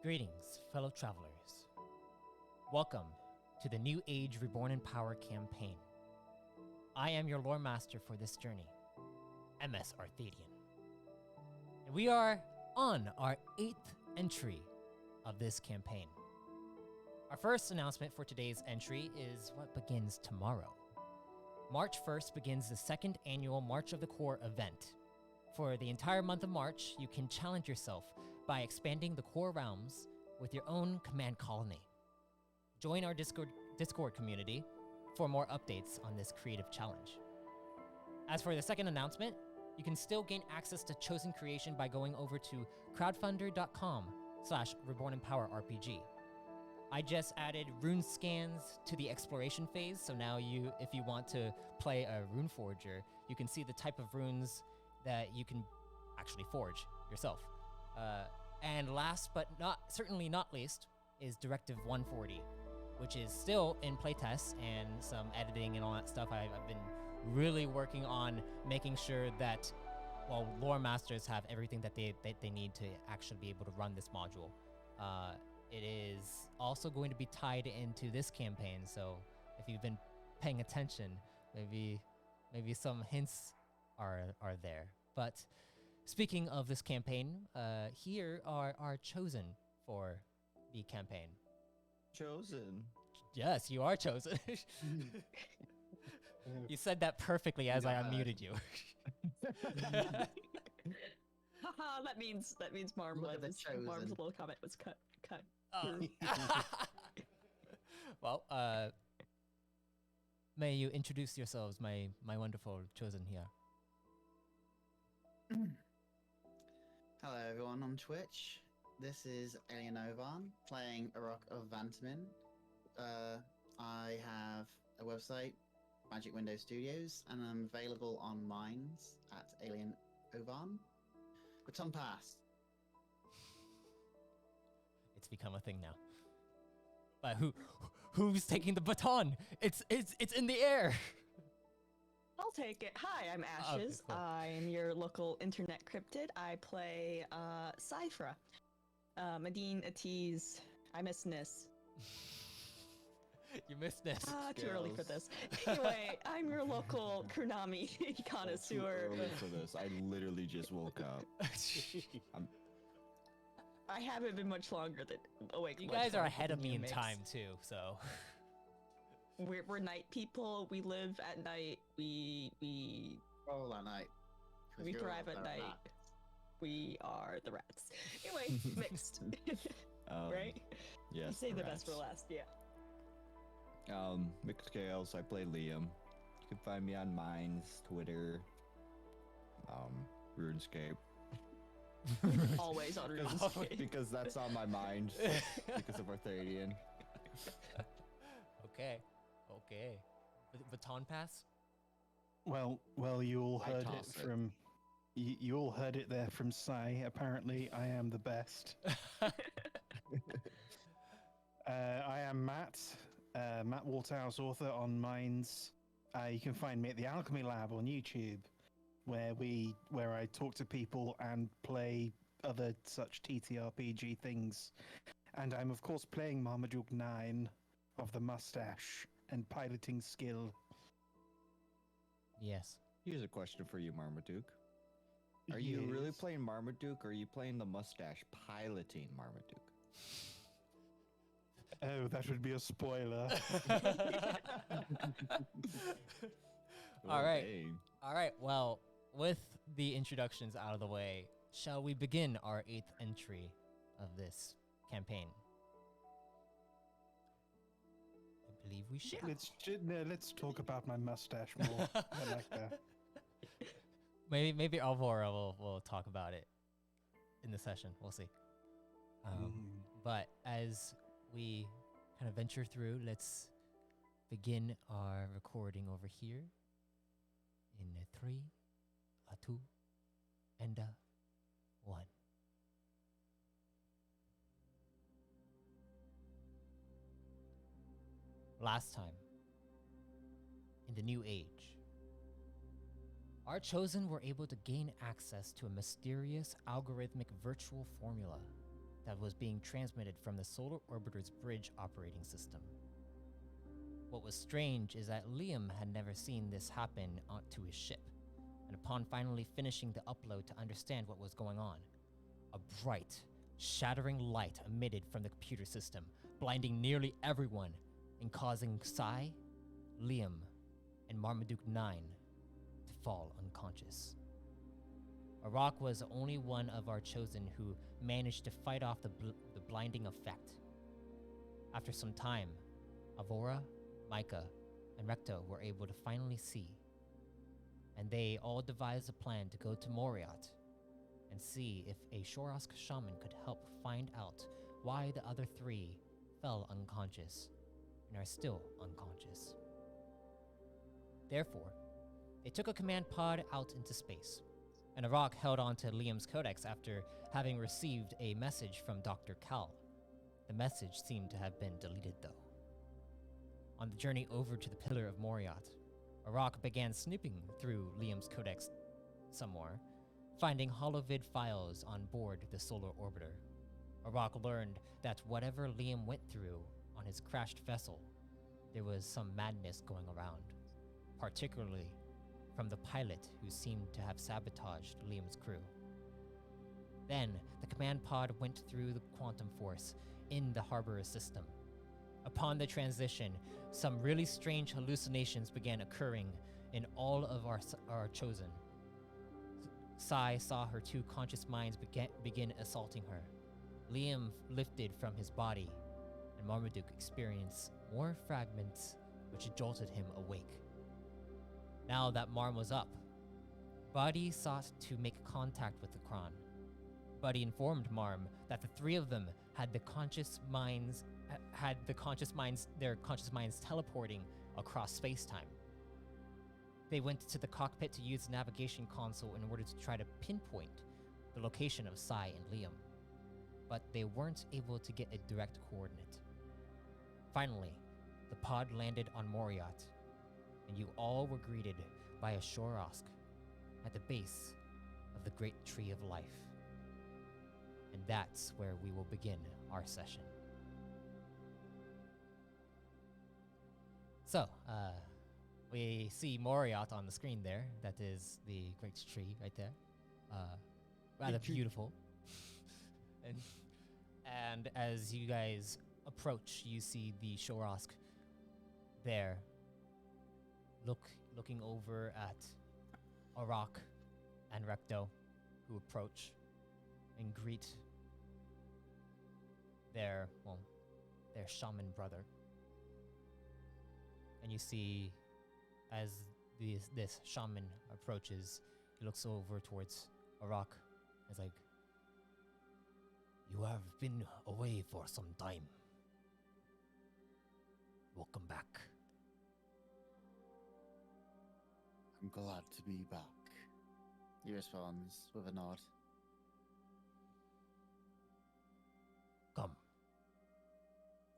Greetings, fellow travelers. Welcome to the New Age Reborn in Power campaign. I am your lore master for this journey, MS Arthadian. And we are on our 8th entry of this campaign. Our first announcement for today's entry is what begins tomorrow. March 1st begins the second annual March of the Core event. For the entire month of March, you can challenge yourself by expanding the core realms with your own command colony. Join our Discord community for more updates on this creative challenge. As for the second announcement, you can still gain access to Chosen Creation by going over to crowdfunder.com/reborninpowerrpg. I just added rune scans to the exploration phase, so now if you want to play a rune forger, you can see the type of runes that you can actually forge yourself. And last but certainly not least is Directive 140, which is still in playtests and some editing and all that stuff. I've been really working on making sure that, lore masters have everything that they need to actually be able to run this module. It is also going to be tied into this campaign, so if you've been paying attention, maybe some hints are there. But speaking of this campaign, here are our chosen for the campaign. Chosen? Yes, you are chosen. You said that perfectly as I unmuted you. Haha, that means Marm's little comment was cut. Oh. Well, may you introduce yourselves, my wonderful chosen here. Hello everyone on Twitch. This is Alien Ovan playing Arok of Vantamin. I have a website, Magic Window Studios, and I'm available on Minds at Alien Ovan. Baton pass. It's become a thing now. But who's taking the baton? It's in the air. I'll take it. Hi, I'm Ashes. Okay, cool. I'm your local internet cryptid. I play Cyphra. Medine, Atiz. I miss Nis. You missed this. Too early for this. Anyway, I'm your local Kurunami connoisseur. Too early for this. I literally just woke up. I haven't been much longer than awake. You guys are ahead of me in time too, so. We're night people. We live at night. We Roll at night. we thrive at night. We are the rats. Anyway, mixed. Right? Yes. You say the rats. best for last, yeah. Mixed Chaos, I play Liam. You can find me on Minds, Twitter, RuneScape. Always on RuneScape. Because that's on my mind. Because of Arthadian. Okay. Baton pass? Well, you all I heard it toss it. from... You all heard it there from Sai. Apparently, I am the best. I am Matt. Matt Waterhouse, author on Minds. You can find me at the Alchemy Lab on YouTube, where I talk to people and play other such ttrpg things. And I'm of course playing Marmaduke 9 of the mustache and piloting skill. Yes. Here's a question for you, Marmaduke. Are you really Yes. playing Marmaduke, or are you playing the mustache piloting Marmaduke? Oh, that would be a spoiler. All right. Okay. All right. Well, with the introductions out of the way, shall we begin our 8th entry of this campaign? I believe we should. Let's talk about my mustache more. I like that. Maybe Alvora will talk about it in the session. We'll see. But as we kind of venture through, let's begin our recording over here in 3, 2, and 1. Last time, in the New Age, our chosen were able to gain access to a mysterious algorithmic virtual formula that was being transmitted from the Solar Orbiter's bridge operating system. What was strange is that Liam had never seen this happen to his ship, and upon finally finishing the upload to understand what was going on, a bright, shattering light emitted from the computer system, blinding nearly everyone and causing Sai, Liam, and Marmaduke 9 to fall unconscious. Arok was the only one of our chosen who managed to fight off the blinding effect. After some time, Avora, Micah, and Recto were able to finally see, and they all devised a plan to go to Moriat and see if a Shorosk Shaman could help find out why the other three fell unconscious and are still unconscious. Therefore, they took a command pod out into space, and Arok held on to Liam's codex after having received a message from Dr. Cal. The message seemed to have been deleted, though. On the journey over to the Pillar of Moriat, Arok began snooping through Liam's codex some more, finding holovid files on board the Solar Orbiter. Arok learned that whatever Liam went through on his crashed vessel, there was some madness going around, particularly from the pilot who seemed to have sabotaged Liam's crew. Then, the command pod went through the quantum force in the harbor system. Upon the transition, some really strange hallucinations began occurring in all of our chosen. Sai saw her two conscious minds begin assaulting her. Liam lifted from his body, and Marmaduke experienced more fragments which jolted him awake. Now that Marm was up, Buddy sought to make contact with the Kron. Buddy informed Marm that the three of them had their conscious minds teleporting across space-time. They went to the cockpit to use the navigation console in order to try to pinpoint the location of Sai and Liam, but they weren't able to get a direct coordinate. Finally, the pod landed on Moriat, and you all were greeted by a Shorosk at the base of the Great Tree of Life. And that's where we will begin our session. So, we see Moriat on the screen there. That is the Great Tree right there. Rather beautiful. and as you guys approach, you see the Shorosk there, looking over at Arok and Recto, who approach and greet their shaman brother. And you see, as this shaman approaches, he looks over towards Arok. He's like, "You have been away for some time. Welcome back." I'm glad to be back. He responds with a nod.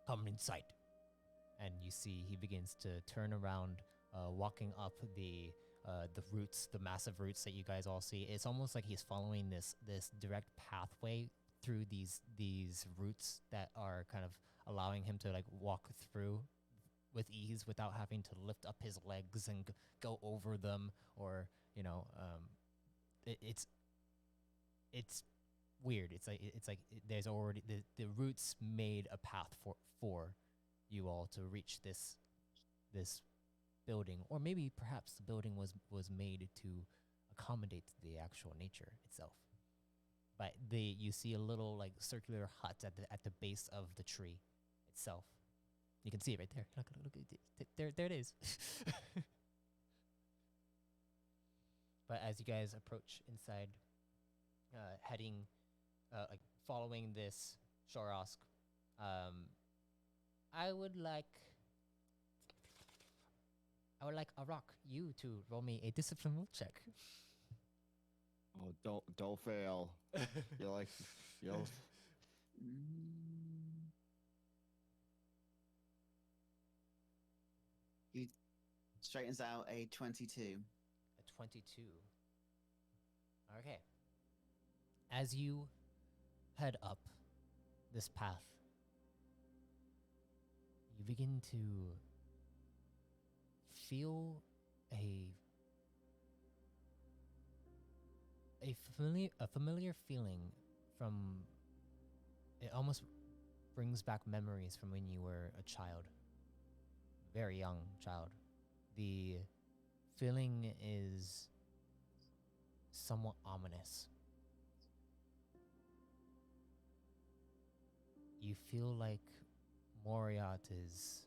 Come inside. And you see he begins to turn around, walking up the roots, the massive roots that you guys all see. It's almost like he's following this direct pathway through these roots that are kind of allowing him to like walk through with ease without having to lift up his legs and go over them, or it's weird. It's like there's already the roots made a path for you all to reach this building, or maybe perhaps the building was made to accommodate the actual nature itself. But you see a little like circular hut at the base of the tree itself. You can see it right there. Look at there it is. But as you guys approach inside, heading, like following this Shorosk, I would like Arok, you to roll me a discipline will check. Oh, don't fail. You'll. He straightens out a 22. A 22. Okay. As you head up this path, you begin to feel a familiar feeling from it almost brings back memories from when you were a child, very young child. The feeling is somewhat ominous. You feel like Moriat is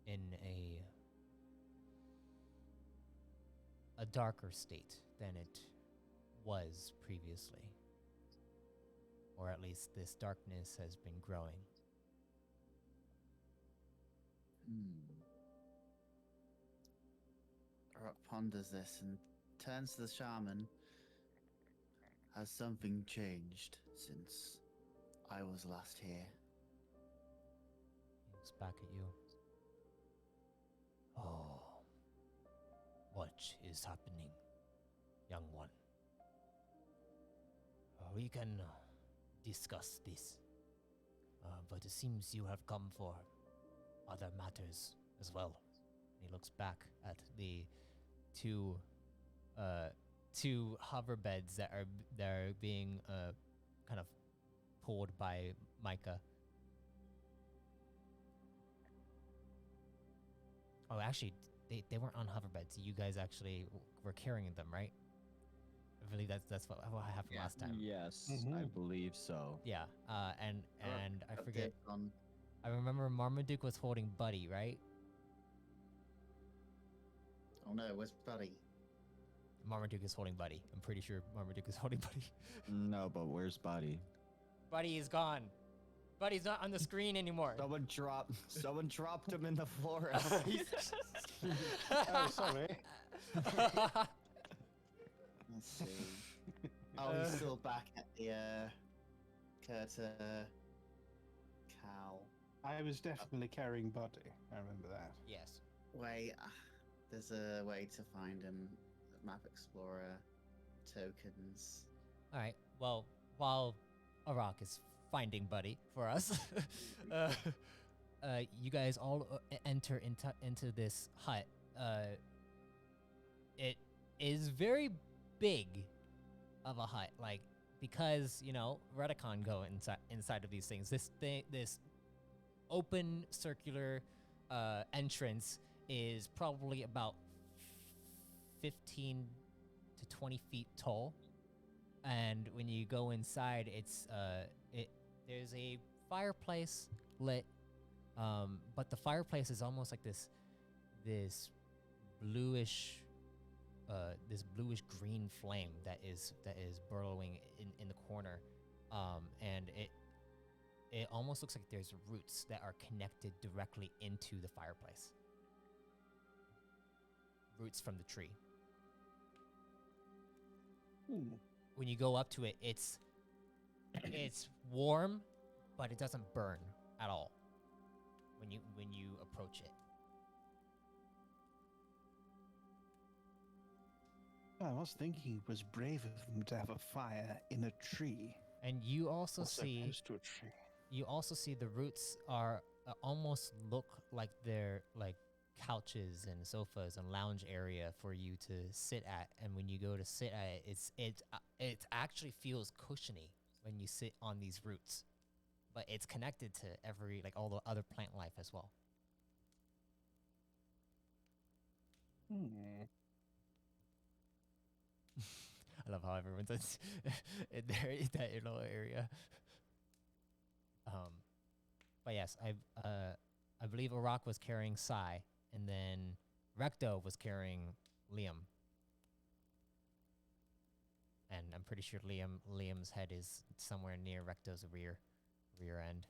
in a darker state than it was previously. Or at least this darkness has been growing. Rock ponders this and turns to the shaman. Has something changed since I was last here? He looks back at you. Oh, what is happening, young one? We can discuss this, but it seems you have come for other matters as well. And he looks back at the two hover beds that are being kind of pulled by Micah. Oh, actually, they weren't on hover beds. You guys actually were carrying them, right? I believe that's what happened last time. Yes, Mhm. I believe so. Yeah. And I forget. On I remember Marmaduke was holding Buddy, right? Oh no, where's Buddy? Marmaduke is holding Buddy. I'm pretty sure Marmaduke is holding Buddy. No, but where's Buddy? Buddy is gone. Buddy's not on the screen anymore. Someone dropped him in the forest. Oh, sorry. Let's see. Oh, he's still back at the Kurta cow. I was definitely carrying Buddy. I remember that. Yes. Wait, there's a way to find him. Map Explorer tokens. All right. Well, while Arok is finding Buddy for us, you guys all enter into this hut. It is very big of a hut, like because Redicon go inside of these things. This open circular entrance is probably about 15 to 20 feet tall, and when you go inside, there's a fireplace lit, but the fireplace is almost like this bluish green flame that is burrowing in the corner, and it almost looks like there's roots that are connected directly into the fireplace. Roots from the tree. Ooh. When you go up to it, it's warm, but it doesn't burn at all when you approach it. I was thinking it was brave of them to have a fire in a tree. And you also Or so see close to a tree. the roots are almost look like they're like couches and sofas and lounge area for you to sit at, and when you go to sit at it, it actually feels cushiony when you sit on these roots, but it's connected to all the other plant life as well. I love how everyone's in that little area. But yes, I believe Arok was carrying Sai, and then Recto was carrying Liam. And I'm pretty sure Liam's head is somewhere near Recto's rear end,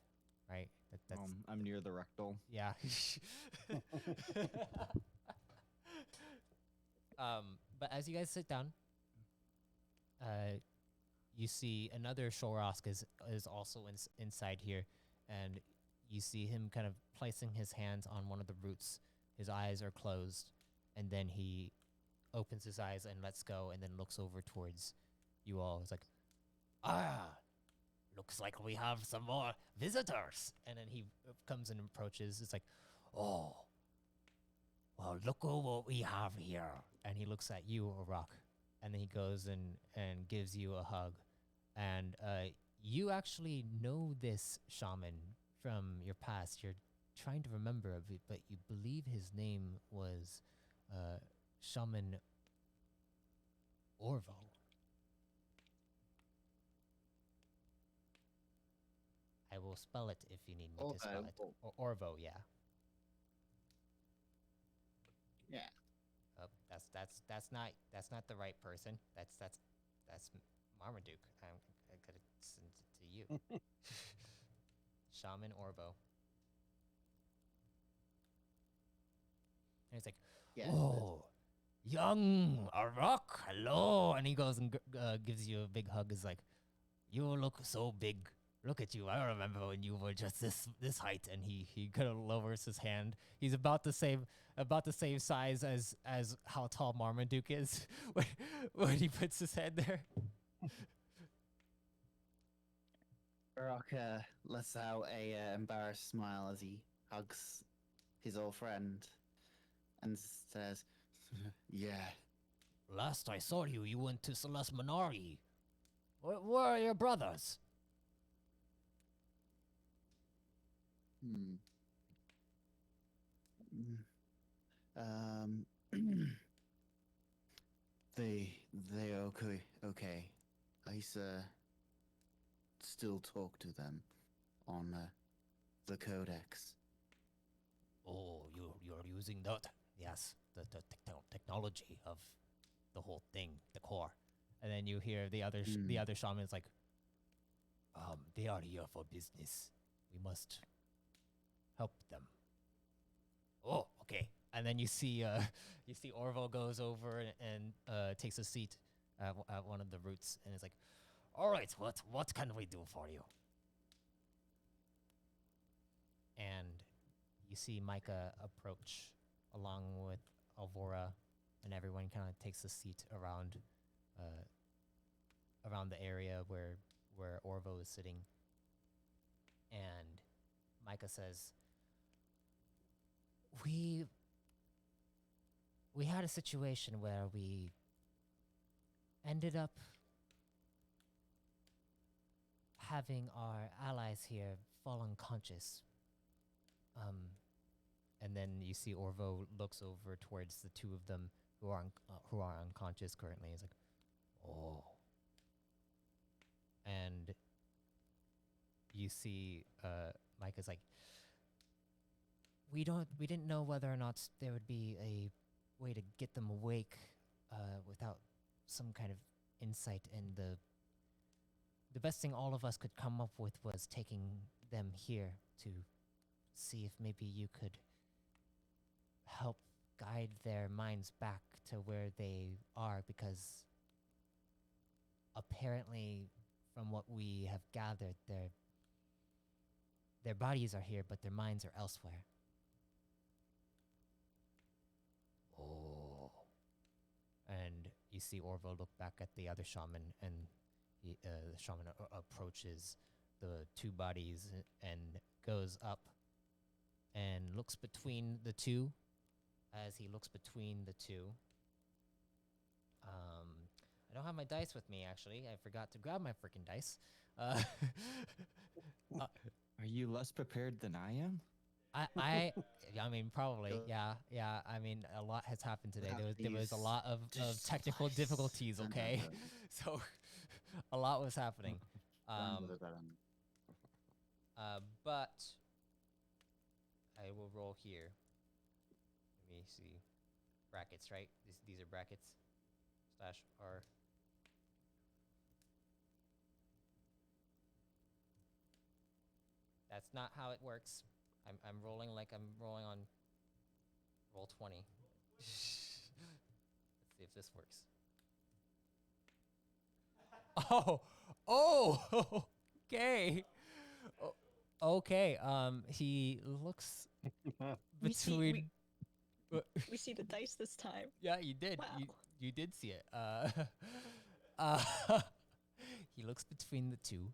right? That's I'm near the rectal. yeah. But as you guys sit down, you see another Shorosk is also inside here, and you see him kind of placing his hands on one of the roots. His eyes are closed, and then he opens his eyes and lets go, and then looks over towards you all. It's like, looks like we have some more visitors. And then he comes and approaches. It's like, oh, well, look at what we have here. And he looks at you, Arok, and then he goes and gives you a hug. And you actually know this shaman from your past. You're trying to remember of it, but you believe his name was Shaman Orvo. I will spell it if you need me to spell it. Orvo, yeah. Yeah. Oh, that's not the right person. That's Marmaduke. I gotta send it to you. Shaman Orvo. And he's like, Yeah. oh, young Arok, hello. And he goes and gives you a big hug. He's like, you look so big. Look at you. I remember when you were just this height. And he kind of lowers his hand. He's about the same size as how tall Marmaduke is when he puts his head there. Arok lets out a embarrassed smile as he hugs his old friend and says, "Yeah, Last I saw you, you went to Celeste Minari. Where are your brothers? They okay. I still talk to them on the codex. Oh, you're using that? Yes, the technology of the whole thing, the core. And then you hear the other shaman is like, they are here for business. We must help them. Oh, okay. And then you see Orvo goes over and takes a seat at one of the roots, and it's like, all right, what can we do for you? And you see Micah approach along with Alvora, and everyone kind of takes a seat around the area where Orvo is sitting. And Micah says, we had a situation where we ended up having our allies here fall unconscious. And then you see Orvo looks over towards the two of them who are unconscious currently. He's like, oh. And you see Micah's like, we didn't know whether or not there would be a way to get them awake without some kind of insight, and the best thing all of us could come up with was taking them here to see if maybe you could help guide their minds back to where they are, because apparently from what we have gathered, their bodies are here but their minds are elsewhere. Oh. And you see Orvo look back at the other shaman, and the shaman approaches the two bodies and goes up and looks between the two. As he looks between the two, I don't have my dice with me, actually. I forgot to grab my freaking dice. Are you less prepared than I am? I mean, probably, yeah. I mean, a lot has happened today. There was a lot of technical difficulties, okay? So, a lot was happening. But I will roll here. Let me see. Brackets, right? These are brackets. /R. That's not how it works. I'm rolling like I'm rolling on roll 20. Let's see if this works. Oh, okay. Okay. He looks between. We see the dice this time. Yeah, you did. Wow. You did see it. He looks between the two,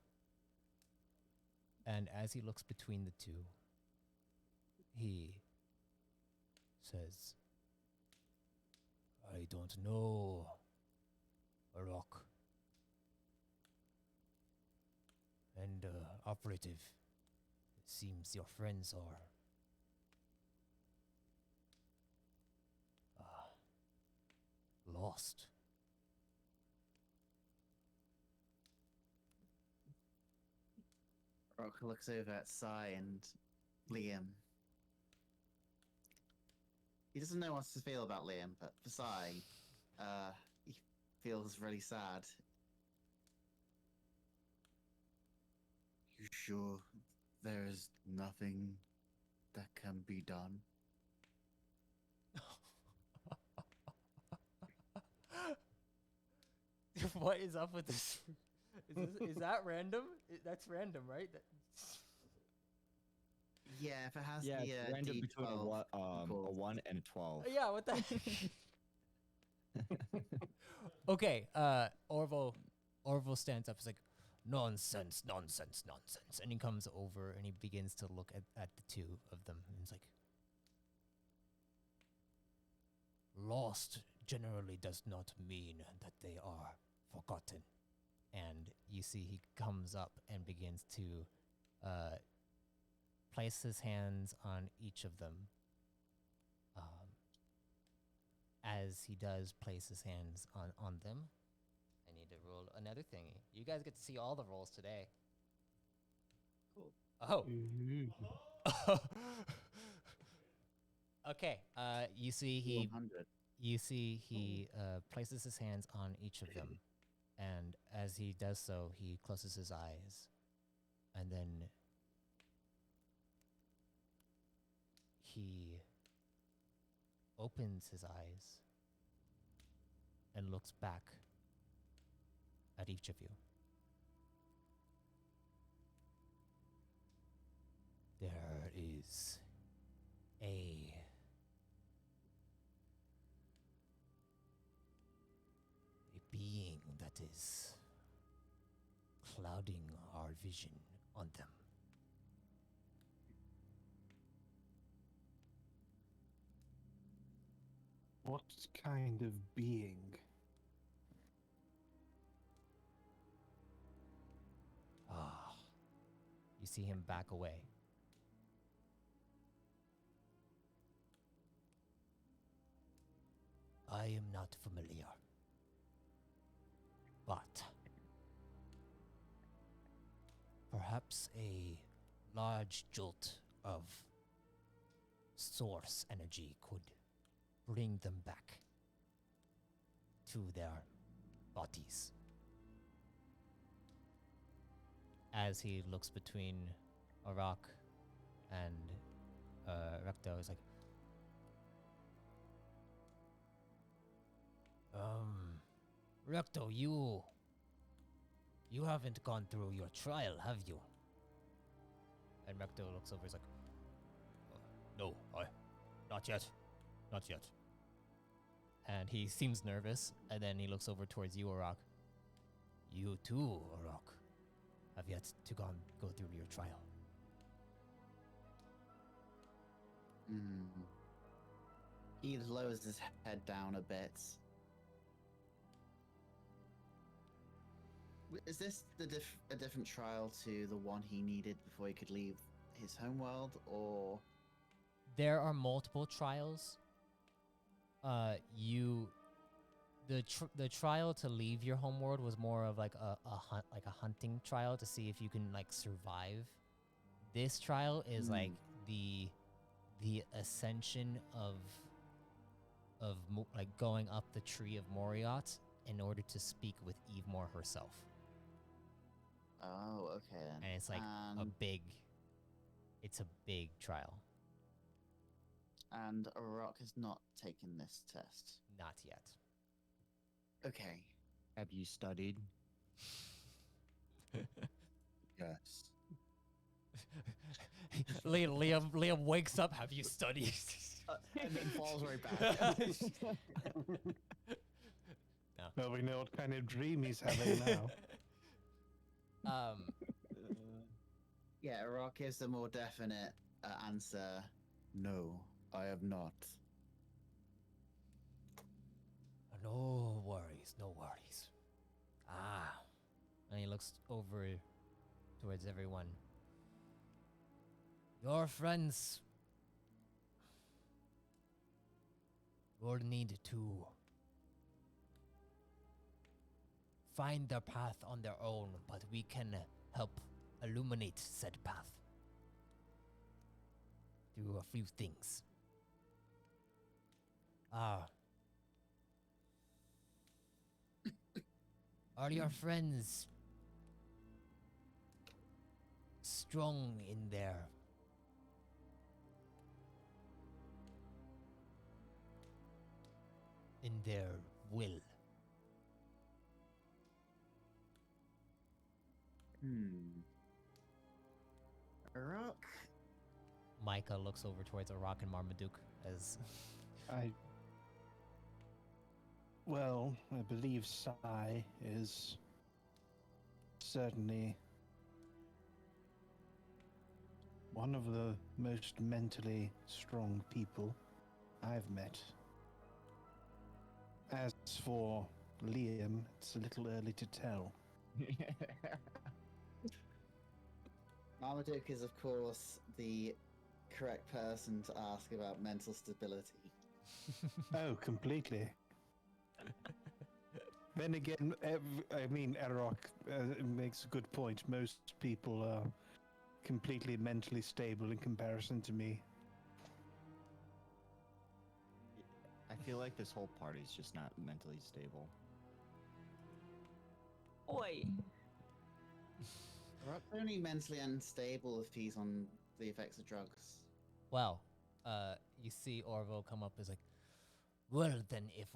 And as he looks between the two, he says, I don't know, Arok. And operative, it seems your friends are lost. Rock looks over at Sai and Liam. He doesn't know what to feel about Liam, but for Sai, he feels really sad. You sure there is nothing that can be done? What is up with this? Is that random? That's random, right? Yeah, if it has Yeah, the it's random between D12 a equals- 1 and a 12. Yeah, what the? Okay, Orville stands up. He's like, nonsense, nonsense, nonsense. And he comes over and he begins to look at the two of them. And he's like, lost generally does not mean that they are forgotten. And you see he comes up and begins to place his hands on each of them. As he does place his hands on them, I need to roll another thingy. You guys get to see all the rolls today. Cool. Oh. Okay. You see he 100. places his hands on each of them, and as he does so, he closes his eyes, and then he opens his eyes and looks back at each of you. There is a being that is clouding our vision on them. What kind of being? You see him back away. I am not familiar, but perhaps a large jolt of source energy could bring them back to their bodies. As he looks between Arok and Recto, he's like, Recto, you haven't gone through your trial, have you? And Recto looks over, he's like, no, not yet. Not yet. And he seems nervous, and then he looks over towards you, Arok. You too, Arok, have yet to go through your trial. He lowers his head down a bit. Is this a different trial to the one he needed before he could leave his homeworld, or? There are multiple trials. The trial to leave your homeworld was more of like a hunting trial to see if you can like survive. This trial is like the ascension of like going up the tree of Moriot in order to speak with Evemore herself. Oh, okay then. And it's like it's a big trial. And Arok has not taken this test. Not yet. Okay. Have you studied? Yes. Liam wakes up. Have you studied? And then falls right back. No. Well, we know what kind of dream he's having now. Yeah, Rock gives a more definite answer. No, I have not. No worries, no worries. Ah. And he looks over towards everyone. Your friends will need to find their path on their own, but we can help illuminate said path through a few things. Ah. Are your friends strong in their will? Rock? Micah looks over towards Arok and Marmaduke as Well, I believe Sai is certainly one of the most mentally strong people I've met. As for Liam, it's a little early to tell. Marmaduke is, of course, the correct person to ask about mental stability. Oh, completely. Then again, I mean, Arok makes a good point. Most people are completely mentally stable in comparison to me. I feel like this whole party's just not mentally stable. Oi. Rock's only mentally unstable if he's on the effects of drugs. well, you see Orville come up as like, well then if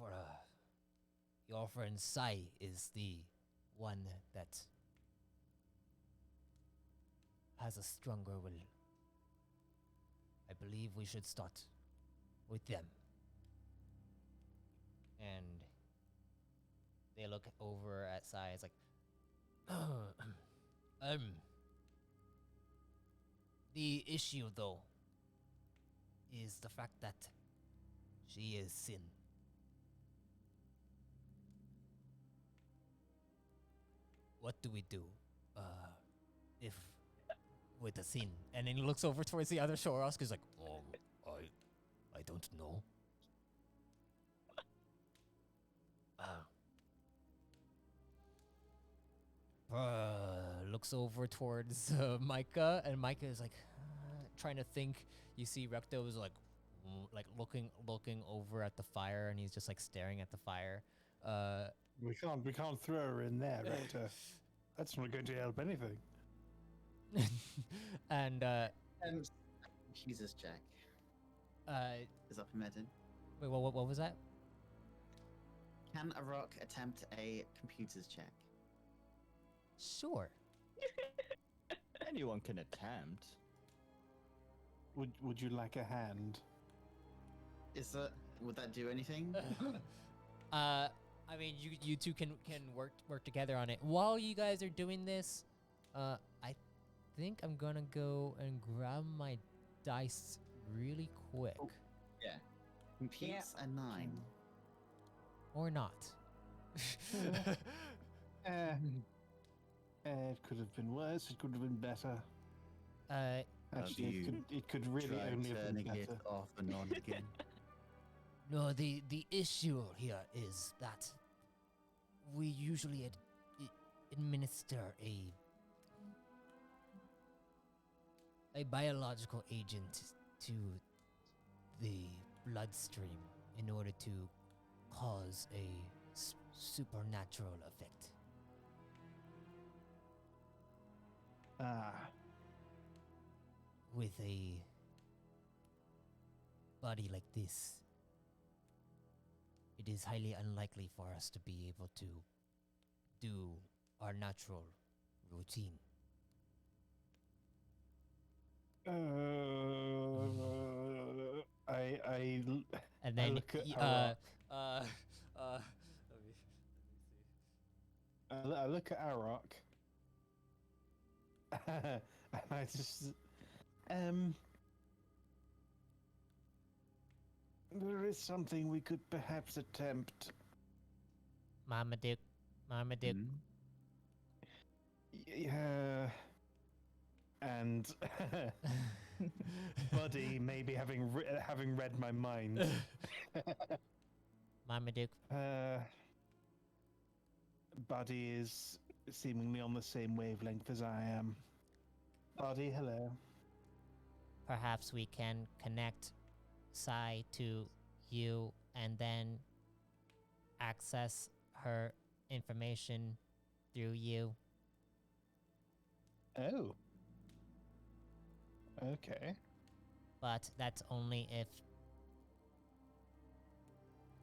your friend Sai is the one that has a stronger will, I believe we should start with them. And they look over at Sai. It's like, the issue though is the fact that she is sin. What do we do, if with the sin? And then he looks over towards the other Shorosk. He's like, I don't know. Looks over towards Micah, and Micah is like trying to think. You see Recto is like looking over at the fire, and he's just like staring at the fire. We can't throw her in there, Rector. That's not going to help anything. And Jesus, Jack. Is up permitted? wait, what was that? Can a rock attempt a computer's check? Sure. Anyone can attempt. Would you like a hand? Would that do anything? I mean, you two can work together on it. While you guys are doing this, I think I'm gonna go and grab my dice really quick. Oh. Yeah. Computes a 9. Or not. It could have been worse. It could have been better. Actually, it could really Try only have been turning it better. off and on again. No, the issue here is that we usually administer a biological agent to the bloodstream in order to cause a supernatural effect. With a body like this, it is highly unlikely for us to be able to do our natural routine. And then look at I look at Arok, And I just, there is something we could perhaps attempt. Marmaduke, Marmaduke. Hmm? Yeah. And Buddy, maybe having read my mind. Marmaduke, Buddy is seemingly on the same wavelength as I am. Buddy, hello. perhaps we can connect Sai to you and then access her information through you. Oh. Okay. But that's only if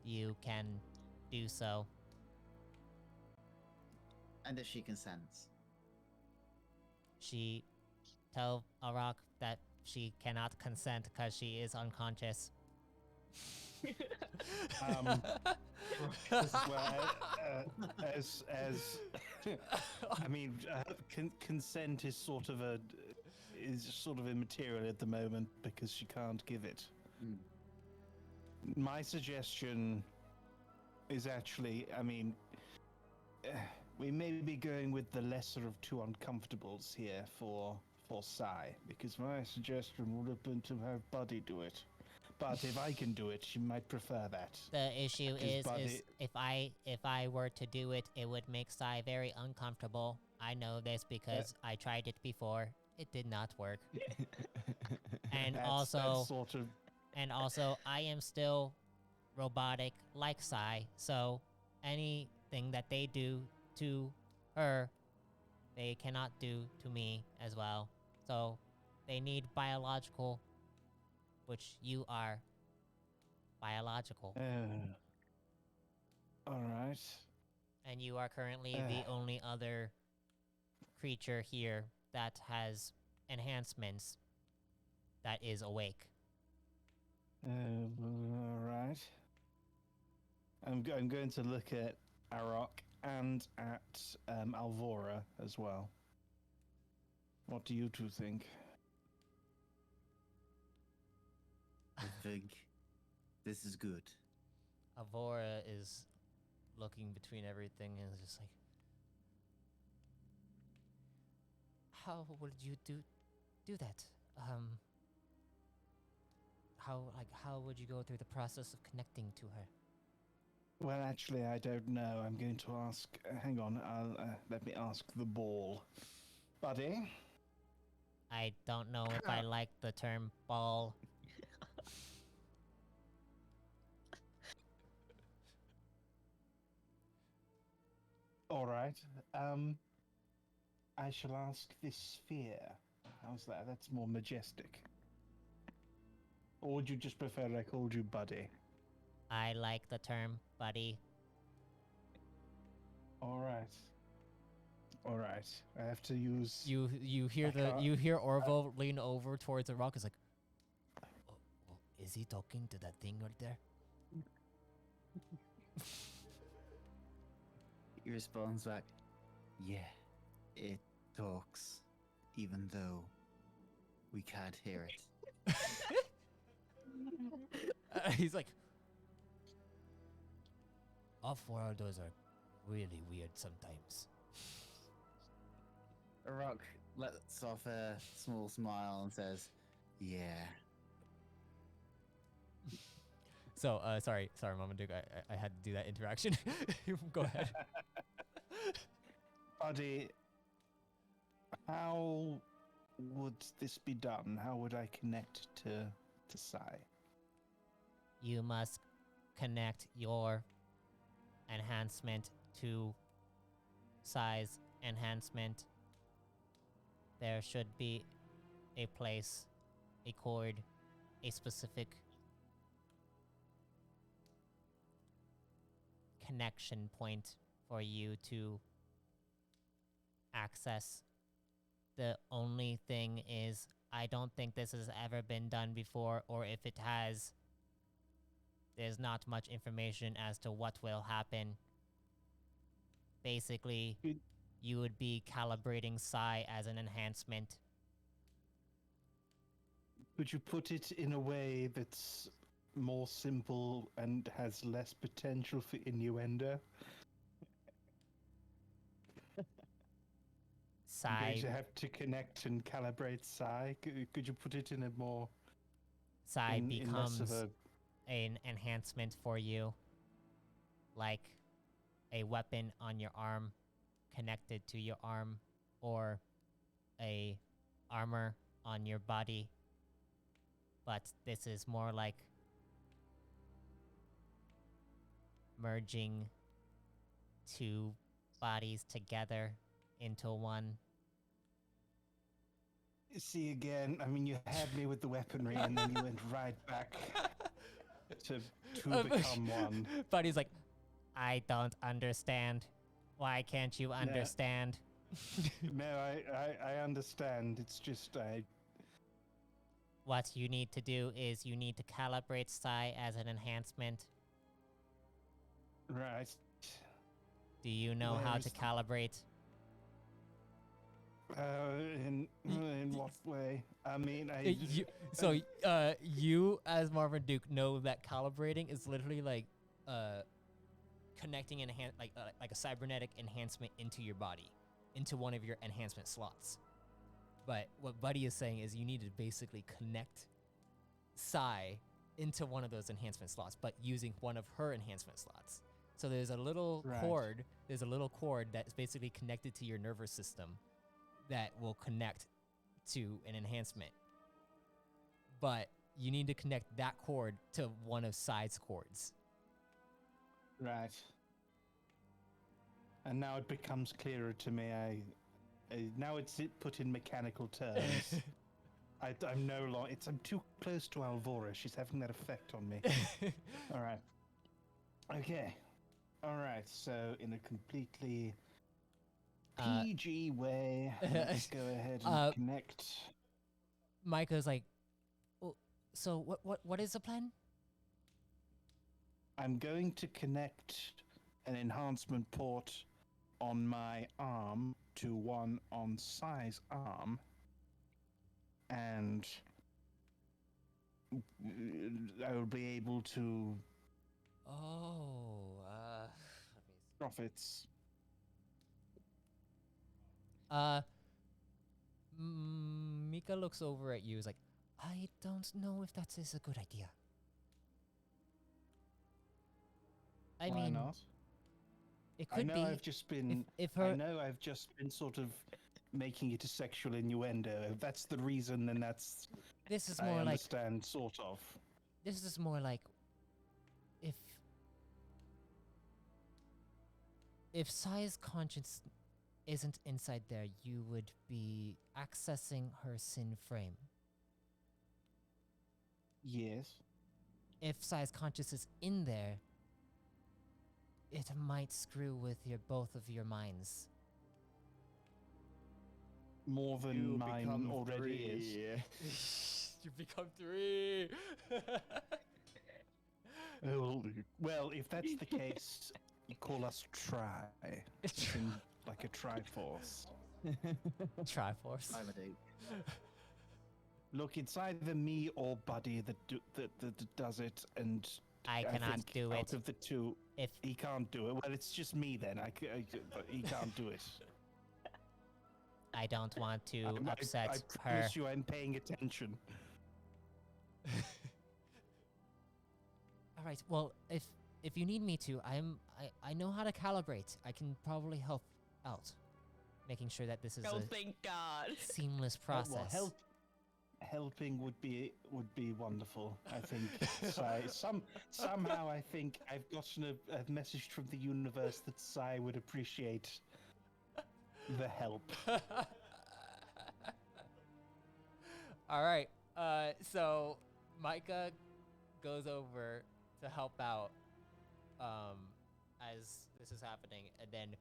you can do so. And if she consents. She tell Arok that she cannot consent because she is unconscious. As I mean, consent is sort of immaterial at the moment because she can't give it. Mm. My suggestion is actually, I mean, we may be going with the lesser of two uncomfortables here for Sai, because my suggestion would have been to have Buddy do it. But if I can do it, she might prefer that. The issue is Buddy- if I were to do it, it would make Sai very uncomfortable. I know this because I tried it before. It did not work. And That's sort of And also, I am still robotic like Sai, so anything that they do to her, they cannot do to me as well. So they need biological, which you are biological. all right. And you are currently the only other creature here that has enhancements that is awake. All right. I'm going to look at Arok and at Alvora as well. What do you two think? I think this is good. Avora is looking between everything and is just like, how would you do that? How would you go through the process of connecting to her? Well, actually, I don't know. I'm going to ask. Hang on. Let me ask the ball. Buddy? I don't know if I like the term ball. All right. I shall ask this sphere. How's that? That's more majestic. Or would you just prefer I called you Buddy? I like the term buddy. All right. All right. I have to use. You hear you hear Orville lean over towards the rock. Is like, oh, is he talking to that thing right there? He responds back, yeah, it talks, even though we can't hear it. He's like, off-worlders are really weird sometimes. Rock lets off a small smile and says, yeah. So, sorry, Marmaduke, I had to do that interaction. Go ahead. Buddy, how would this be done? How would I connect to Sai? You must connect your enhancement to size enhancement. There should be a place, a cord, a specific connection point for you to access. The only thing is, I don't think this has ever been done before, or if it has, there's not much information as to what will happen. Basically, you would be calibrating Sai as an enhancement Could you put it in a way that's more simple and has less potential for innuendo? I'm going Sai, to have to connect and calibrate Psi. Could you put it in a more Sai in less becomes of a an enhancement for you, like a weapon on your arm connected to your arm, or a armor on your body. But this is more like merging two bodies together into one. see again? I mean, you had me with the weaponry, and then you went right back to become one. Buddy's like, I don't understand. Why can't you understand? No, I understand. It's just What you need to do is you need to calibrate Psi as an enhancement. right. Do you know Where how is to the- calibrate? In what way? I mean, You as Marmaduke know that calibrating is literally like connecting like a cybernetic enhancement into your body, into one of your enhancement slots. But what Buddy is saying is you need to basically connect Psi into one of those enhancement slots, but using one of her enhancement slots. So there's a little Right. cord. There's a little cord that's basically connected to your nervous system that will connect to an enhancement. But you need to connect that cord to one of Psi's cords. right. And now it becomes clearer to me. Now it's put in mechanical terms. I'm no longer. I'm too close to Alvora. She's having that effect on me. All right. Okay. All right. So in a completely PG way, let's go ahead and connect. Micah's like, "Oh, so what is the plan?" I'm going to connect an enhancement port on my arm to one on Psi's arm, and I will be able to Oh, profits. Mika looks over at you. Is like, I don't know if that is a good idea. I Why mean, not? it I could know be. I've just been. if I her, know I've just been sort of making it a sexual innuendo. If that's the reason, then that's. this is I more like understand, sort of. this is more like if Sai's conscience isn't inside there, you would be accessing her sin frame. Yes. If Sai's conscience is in there, it might screw with both of your minds. More than You mine become already is. three. You become 3. Oh, well, if that's the case, call us Tri. In, like a Triforce. Triforce. Marmaduke. Look, it's either me or Buddy that does it, and I cannot think do out it. of the two, If he can't do it. Well, it's just me then. He can't do it. I don't want to I upset her. promise you, I'm paying attention. All right. Well, if you need me to, I know how to calibrate. I can probably help out, making sure that this is Oh, a thank God. seamless process. Well, helping would be wonderful. I think. Somehow I think I've gotten a message from the universe that Sai would appreciate the help. All right. So Micah goes over to help out as this is happening, and then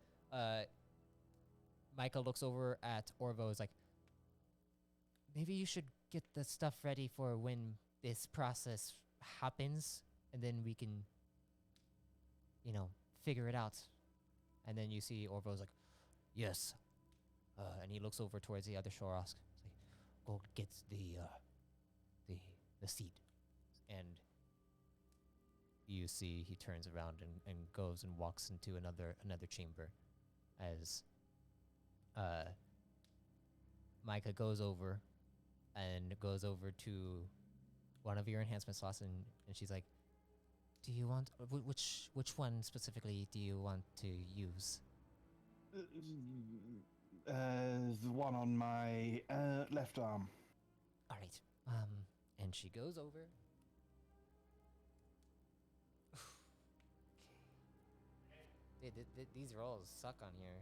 Micah looks over at Orvo. Is like, maybe you should get the stuff ready for when this process happens, and then we can, figure it out. And then you see Orvo's like, yes. And he looks over towards the other Shorosk. He's like, go get the the seat, and you see he turns around and goes and walks into another chamber as Micah goes over to one of your enhancement slots, and she's like, do you want which one specifically do you want to use? The one on my left arm. All right. And she goes over. These rolls suck on here.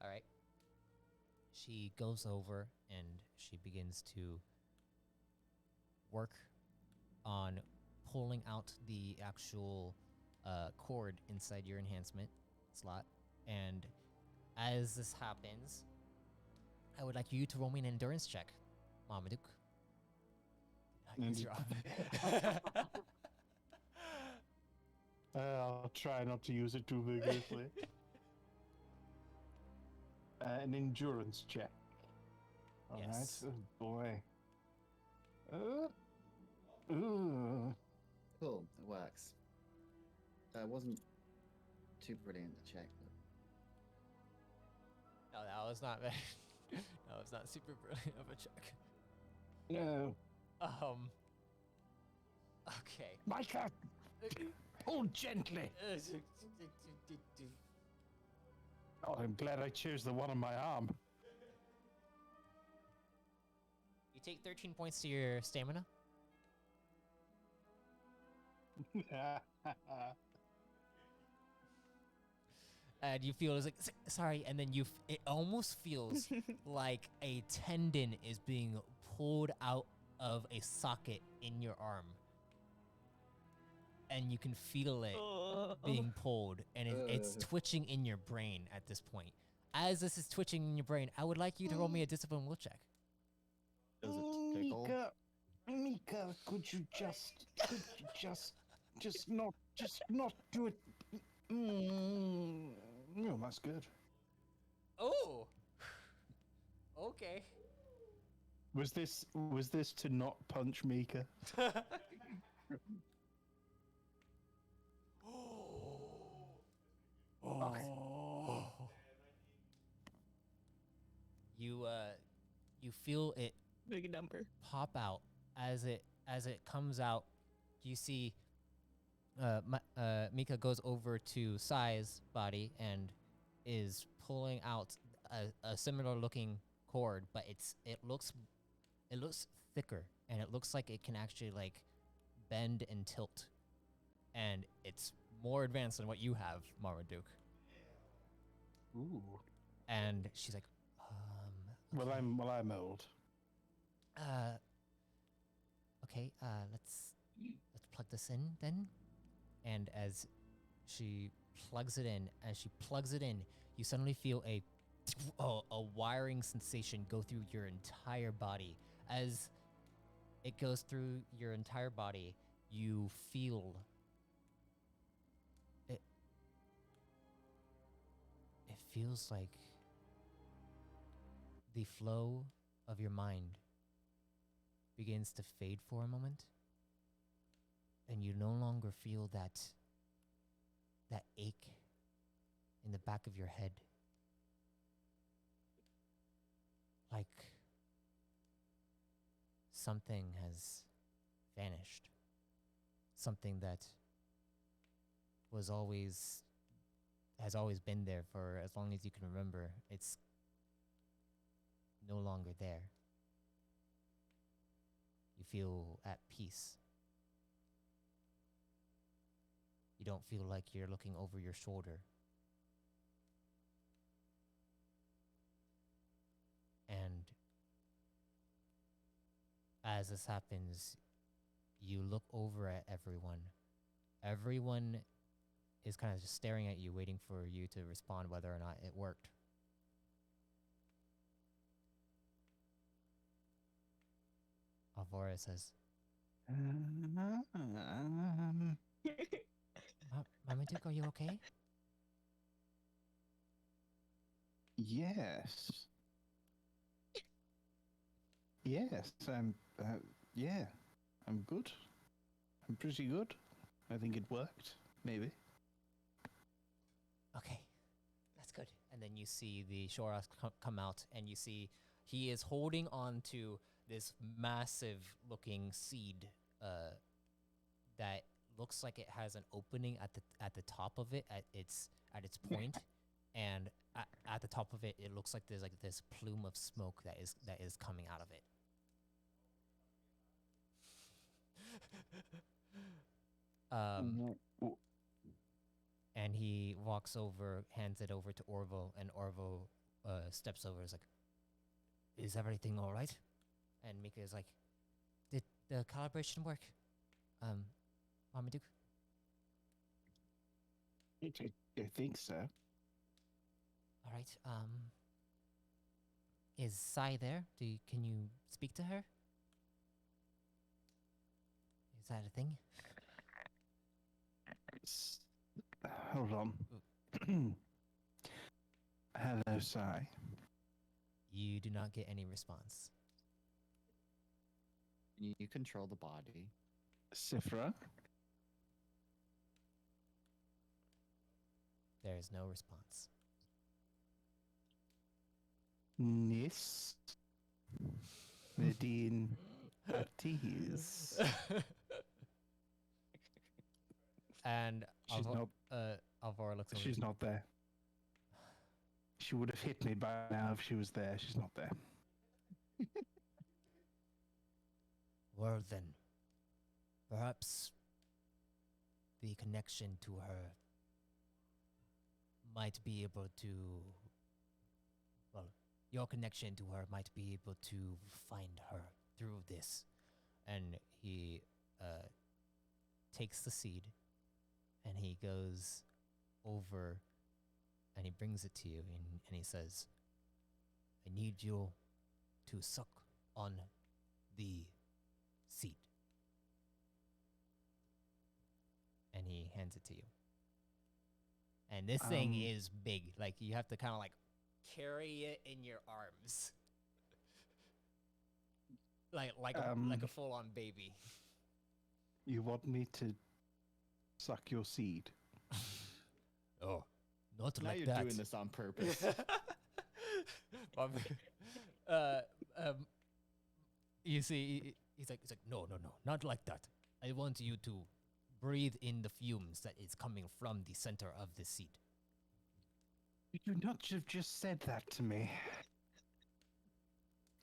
All right. She goes over and she begins to work on pulling out the actual cord inside your enhancement slot. And as this happens, I would like you to roll me an endurance check, Marmaduke. Use your arm. I'll try not to use it too vigorously. An endurance check. All right. Yes. Oh boy. Cool, it works. It wasn't too brilliant to check, but No, that was not very. That was not super brilliant of a check. No. Okay. Micah! Hold gently! Oh, I'm glad I chose the one on my arm. You take 13 points to your stamina. And you feel it's like sorry, and then it almost feels like a tendon is being pulled out of a socket in your arm, and you can feel it being pulled, and it's twitching in your brain at this point. As this is twitching in your brain, I would like you to roll me a discipline will check. Does it tickle? Mika, could you just not do it? Oh, that's good. Oh. Okay. Was this to not punch Mika? You feel it Big number. pop out as it comes out. You see Mika goes over to Sai's body and is pulling out a similar looking cord, but it looks thicker, and it looks like it can actually like bend and tilt, and it's more advanced than what you have, Marmaduke. Ooh. And she's like, Well, I'm old. Okay, let's plug this in then. And as she plugs it in, you suddenly feel a wiring sensation go through your entire body. As it goes through your entire body, you feel it. It feels like the flow of your mind begins to fade for a moment, and you no longer feel that ache in the back of your head, like something has vanished, something that has always been there for as long as you can remember. It's no longer there. You feel at peace. You don't feel like you're looking over your shoulder. And as this happens, you look over at everyone. Everyone is kind of just staring at you, waiting for you to respond whether or not it worked. Alvora says, Marmaduke, are you okay? Yes. Yes, yeah, I'm good. I'm pretty good. I think it worked. Maybe. Okay, that's good. And then you see the Shorosk come out, and you see he is holding on to this massive looking seed that looks like it has an opening at the top of it at its point, and at the top of it, it looks like there's like this plume of smoke that is coming out of it. And he walks over, hands it over to Orville, and Orville steps over. Is like, "Is everything all right?" And Mika is like, "Did the calibration work, Marmaduke?" I think so. All right. Is Sai there? Can you speak to her? Is that a thing? Hold on. Hello, Sai. You do not get any response. You control the body. Sifra. There is no response. Nis. Nadine. Atiz. And She's not. Alvaro looks over. She's not there. She would have hit me by now if she was there. She's not there. Well then, perhaps the connection to her might be able to. Well, your connection to her might be able to find her through this. And he takes the seed, and he goes over, and he brings it to you, and he says, "I need you to suck on the seed." And he hands it to you. And this thing is big. Like, you have to kind of like carry it in your arms. like a full-on baby. You want me to suck your seed? Oh, not Now like you're that. doing this on purpose. You see, he's like, no, not like that. I want you to breathe in the fumes that is coming from the center of the seed. Could you not have just said that to me?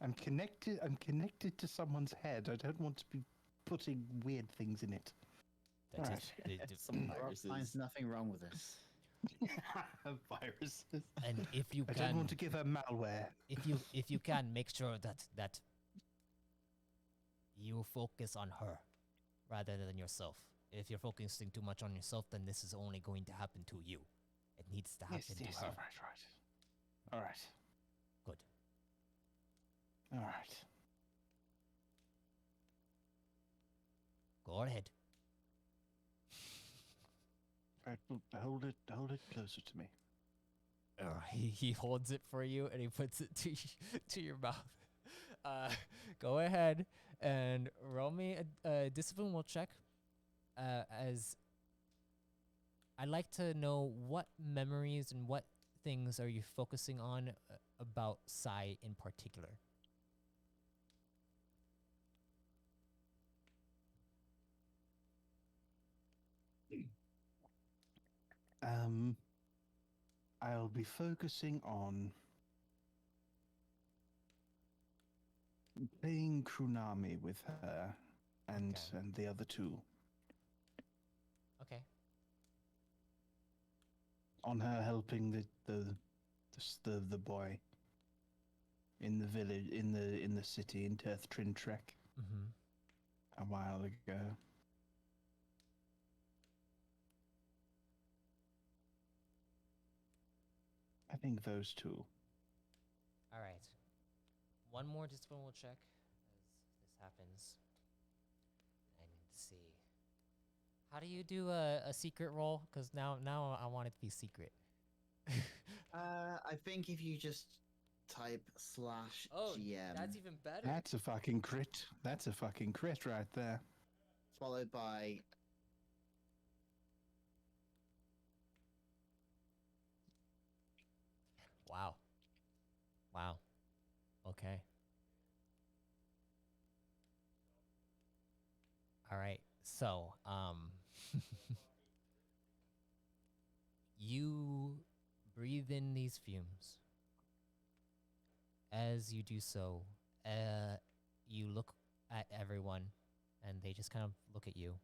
I'm connected to someone's head. I don't want to be putting weird things in it. That's Right. it. Some Rock viruses. finds nothing wrong with this. Viruses. And if you I can, don't want to give her malware. if you can, make sure that you focus on her rather than yourself. If you're focusing too much on yourself, then this is only going to happen to you. It needs to happen to her. All right. Good. All right. Go ahead. Right, well, hold it closer to me. He holds it for you, and he puts it to your mouth. Go ahead and roll me a discipline will check. As I'd like to know what memories and what things are you focusing on about Sai in particular. I'll be focusing on playing Krunami with her and Okay. and the other two. Okay. On her helping the boy in the village in the city in Trek Mm-hmm. a while ago. I think those two. All right. One more discipline will check as this happens. I need to see. How do you do a secret roll? Because now I want it to be secret. I think if you just type slash Oh, GM. that's even better. That's a fucking crit. That's a fucking crit right there. Followed by Wow. Wow. Okay. All right. So, you breathe in these fumes. As you do so, you look at everyone, and they just kind of look at you.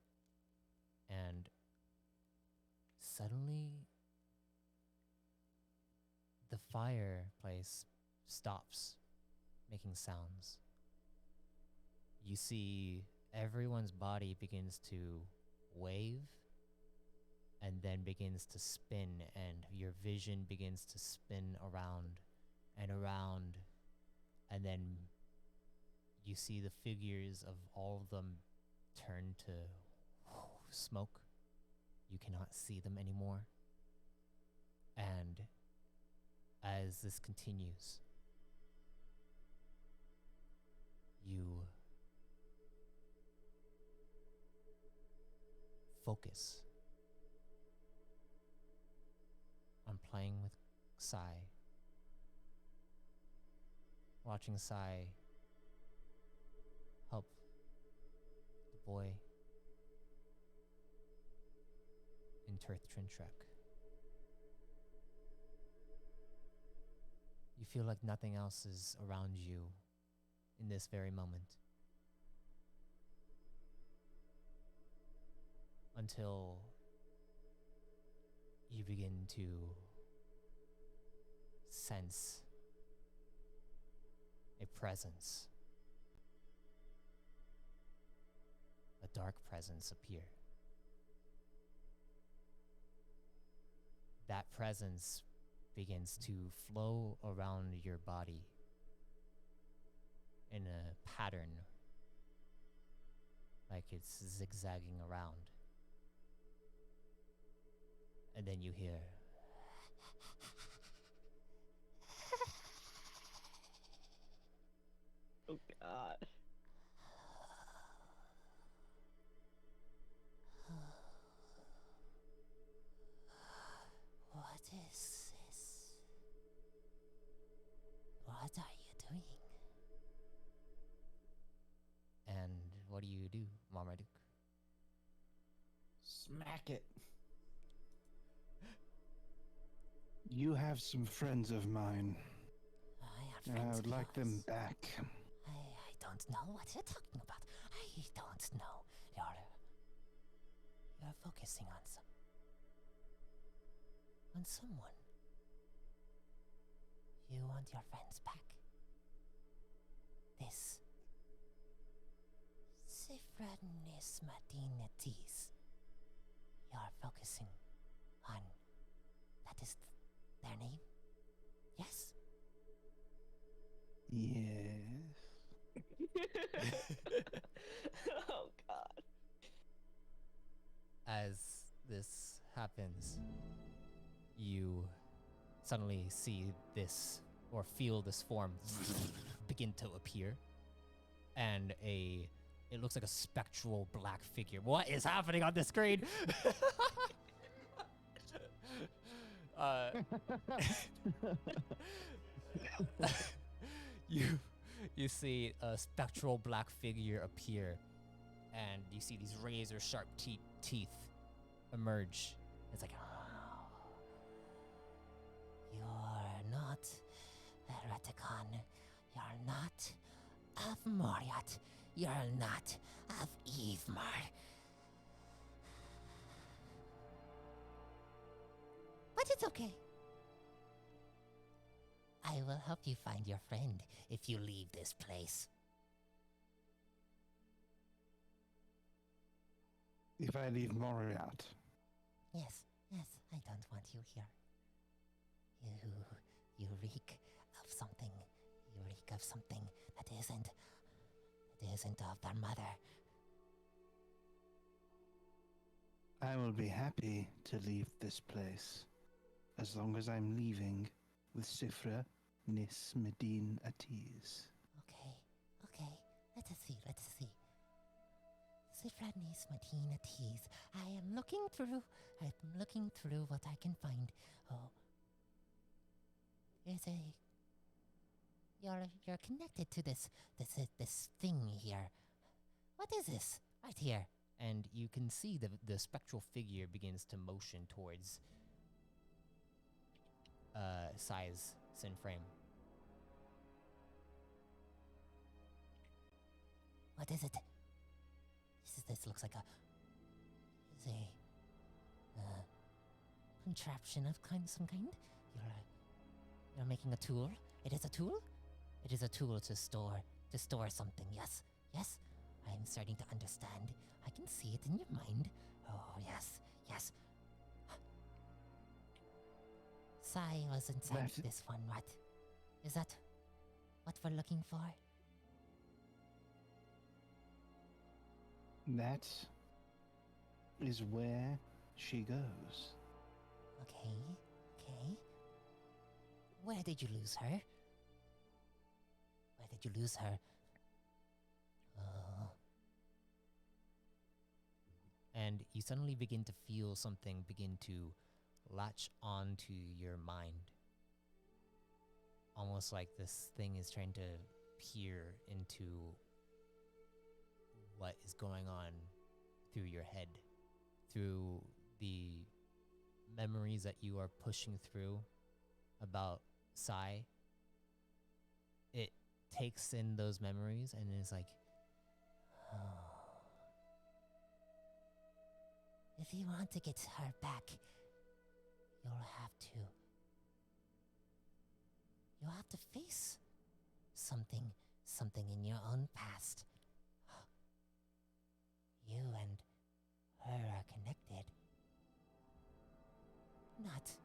And suddenly, the fireplace stops making sounds. You see everyone's body begins to wave and then begins to spin, and your vision begins to spin around and around, and then you see the figures of all of them turn to smoke. You cannot see them anymore. And as this continues, you focus on playing with Sai, watching Sai help the boy in Trintrek. You feel like nothing else is around you in this very moment. Until you begin to sense a presence, a dark presence appear. That presence begins to flow around your body in a pattern, like it's zigzagging around. And then you hear Oh god. What is this? What are you doing? And what do, Marmaduke? Smack it. You have some friends of mine. I have And friends I would of like them yours. back. I don't know what you're talking about. I don't know. You're focusing on someone. You want your friends back. This Sifranis Madinatis. You're focusing on. That is their name? Yes? Yes. Oh god. As this happens, you suddenly see this or feel this form begin to appear, and it looks like a spectral black figure. What is happening on the screen? You see a spectral black figure appear, and you see these razor sharp teeth emerge. It's like, you're not Ereticon. You're not of Moriat. You're not of Evemar. But it's okay. I will help you find your friend if you leave this place. If I leave Moriat. Yes, I don't want you here. You reek of something. You reek of something that isn't of their mother. I will be happy to leave this place. As long as I'm leaving with Sifra Nis Medine Atiz. Okay, okay. Let us see, let us see. Sifranis Martina Tees. I am looking through what I can find. Oh. There's a... You're connected to this thing here. What is this? Right here. And you can see the spectral figure begins to motion towards Sai's Sin Frame. What is it? This looks like is a contraption of some kind. You're making a tool. It is a tool. It is a tool to store something. Yes, yes. I am starting to understand. I can see it in your mind. Oh yes, yes. Sai was inside this one. What? Is that what we're looking for? That is where she goes. Okay, okay. Where did you lose her? Where did you lose her? And you suddenly begin to feel something begin to latch onto your mind. Almost like this thing is trying to peer into what is going on through your head, through the memories that you are pushing through about Sai. It takes in those memories and is like, Oh. If you want to get her back, you'll have to face something in your own past. You and her are connected. Not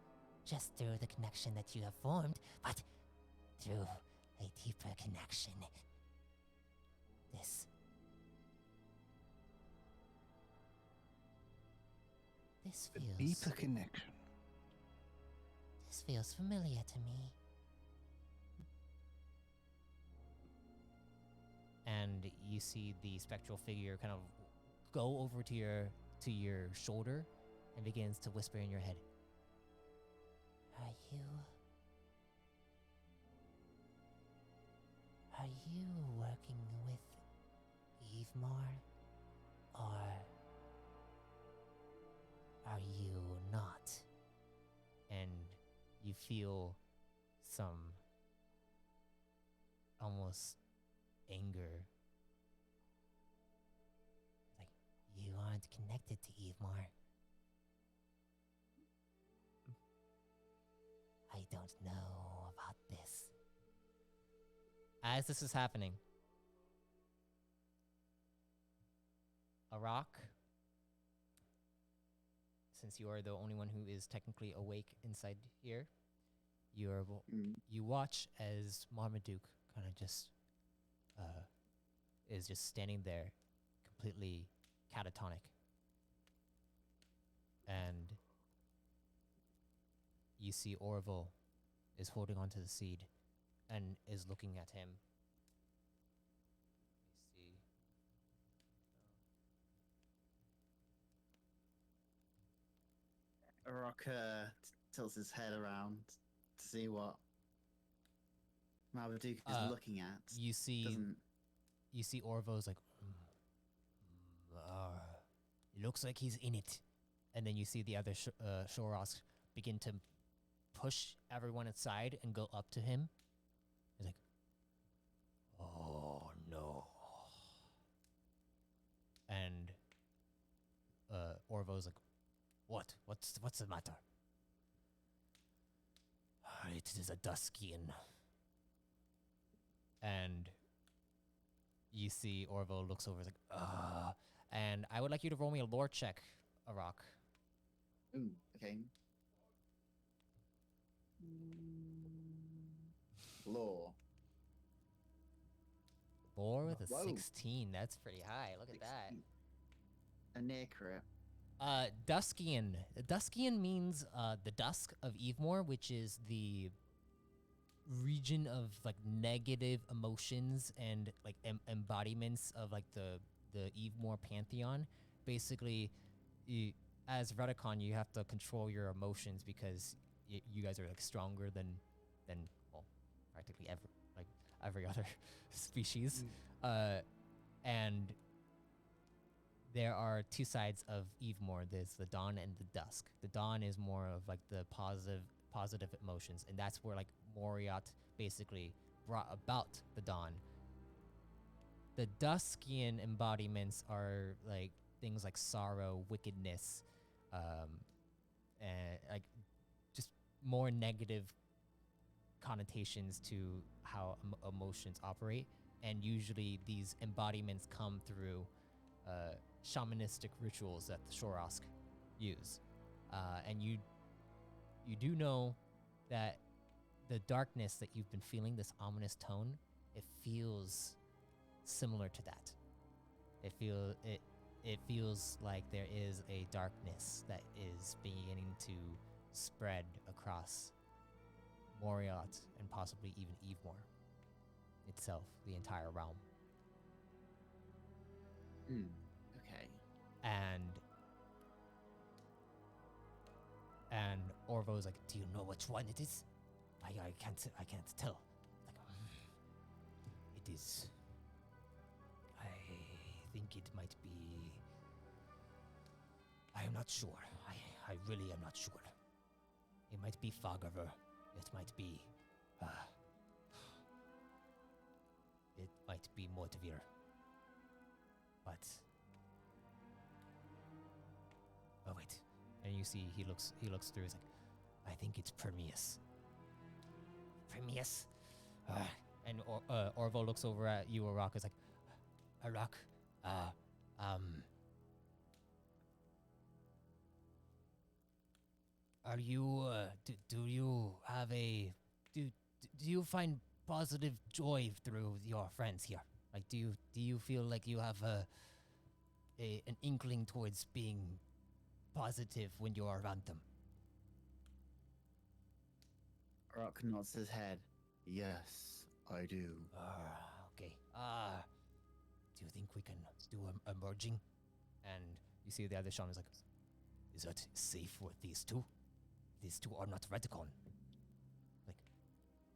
just through the connection that you have formed, but through a deeper connection. This A feels... deeper connection. This feels familiar to me. and you see the spectral figure kind of go over to your shoulder and begins to whisper in your head. Are you working with Evemar? Or are you not? And you feel some almost anger. Like, you aren't connected to Evemar. I don't know about this. As this is happening, Arok, since you are the only one who is technically awake inside here, you watch as Marmaduke kind of just is just standing there, completely catatonic, and you see Orville is holding onto the seed and is looking at him. Let me see. Arok tilts his head around to see what Marmaduke is looking at. You see Orvo's like, it looks like he's in it. And then you see the other Shorosk begin to push everyone aside and go up to him. He's like, oh no. And Orvo's like, what? What's the matter? It is a Duskian. And you see Orvo looks over like, and I would like you to roll me a lore check, Arok. Ooh, okay. Lore. Lore with a Whoa. 16. That's pretty high. Look at that. A near crit. Duskian. Duskian means the dusk of Evemore, which is the region of like negative emotions and like embodiments of like the Evemore pantheon. Basically, as Redicon, you have to control your emotions because you guys are like stronger than well, practically every other species. And there are two sides of Evemore. There's the dawn and the dusk. The dawn is more of like the positive emotions, and that's where like Moriat basically brought about the dawn. The Duskian embodiments are like things like sorrow, wickedness, and like just more negative connotations to how emotions operate. And usually these embodiments come through shamanistic rituals that the Shorosk use. And you do know that the darkness that you've been feeling, this ominous tone, it feels similar to that. It feels like there is a darkness that is beginning to spread across Moriat and possibly even Evemore itself, the entire realm. Okay. And Orvo's like, do you know which one it is? I can't tell. Like, it is. I think it might be. I am not sure. I really am not sure. It might be Fagaver. It might be. It might be Motivir. But. Oh wait. And you see he looks through, he's like, I think it's Permeus. Permeus? And Orvo looks over at you, Arok, is like, Arok, are you, do you have do you find positive joy through your friends here? Like, do you feel like you have an inkling towards being positive when you're around them? Rock nods his head. Yes, I do. Okay. Do you think we can do a merging? And you see the other shaman is like, is that safe with these two? These two are not Reticon. Like,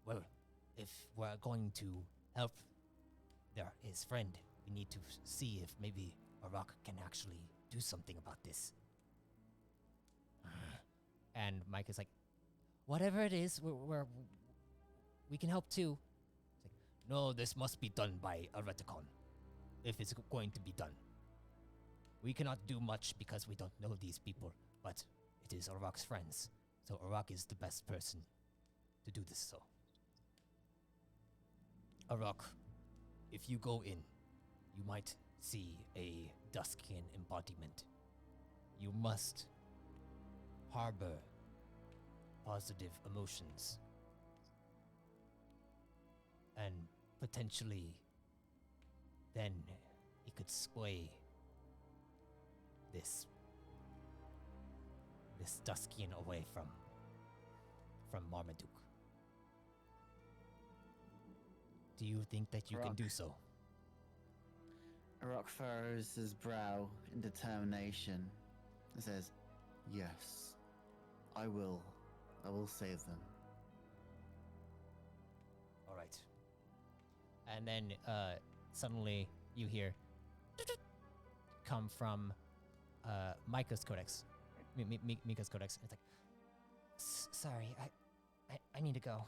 well, if we're going to help his friend, we need to see if maybe Arok can actually do something about this. And Mike is like, whatever it is, we can help too. It's like, no, this must be done by a Reticon, if it's going to be done. We cannot do much because we don't know these people, but it is Arok's friends, so Arok is the best person to do this. So, Arok, if you go in, you might see a Duskian embodiment. You must harbor positive emotions and potentially then it could sway this Duskian away from Marmaduke. Do you think that you can do so? Rock furrows his brow in determination and says, yes, I will save them. All right. And then suddenly you hear come from Micah's codex, Mika's codex. It's like, sorry, I need to go.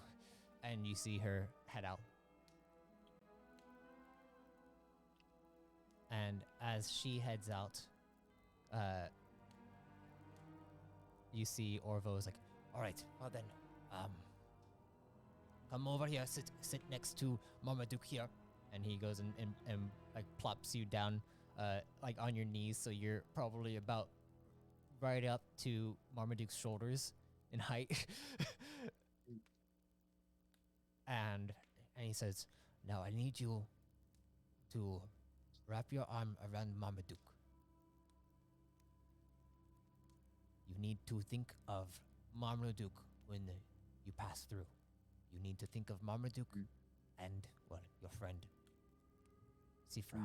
And you see her head out. And as she heads out, you see Orvo is like, all right, well then, come over here, sit next to Marmaduke here. And he goes and like plops you down, like on your knees, so you're probably about right up to Marmaduke's shoulders in height. and he says, now I need you to wrap your arm around Marmaduke. You need to think of Marmaduke when you pass through. You need to think of Marmaduke and, well, your friend, Sifra.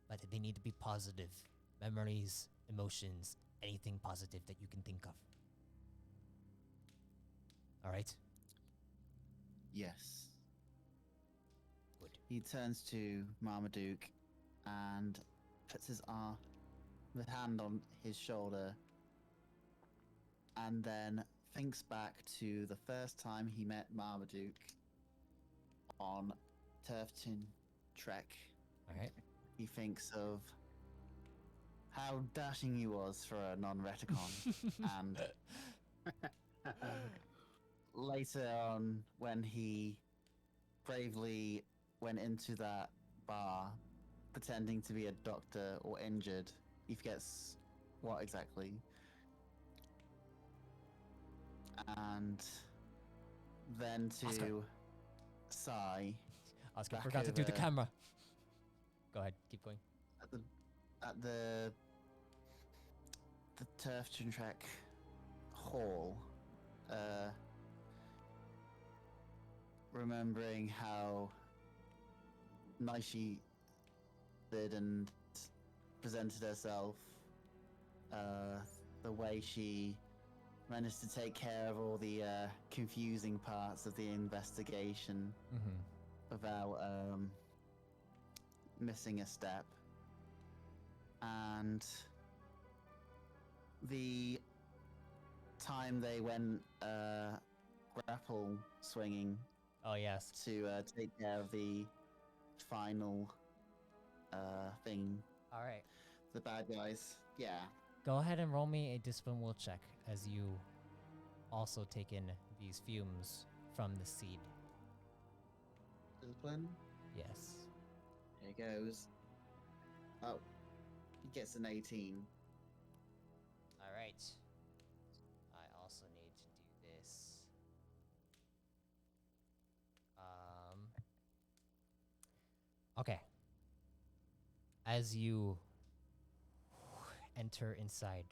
But they need to be positive. Memories, emotions, anything positive that you can think of. Alright? Yes. Good. He turns to Marmaduke and puts his hand on his shoulder, and then thinks back to the first time he met Marmaduke on Turfton Trek. Alright. He thinks of how dashing he was for a non-reticon, and later on, when he bravely went into that bar pretending to be a doctor or injured, he forgets what exactly. And then to Oscar. Sai Oscar back forgot to do the over- camera. Go ahead, keep going. at the Turfton Trek hall, remembering how nice she did and presented herself, the way she managed to take care of all the confusing parts of the investigation without missing a step, and the time they went grapple swinging Oh, yes. to take care of the final thing, Alright. the bad guys. Yeah. Go ahead and roll me a discipline will check as you also take in these fumes from the seed. Discipline. Yes. Here goes. Oh, he gets an 18. Alright. I also need to do this. Okay. As you enter inside,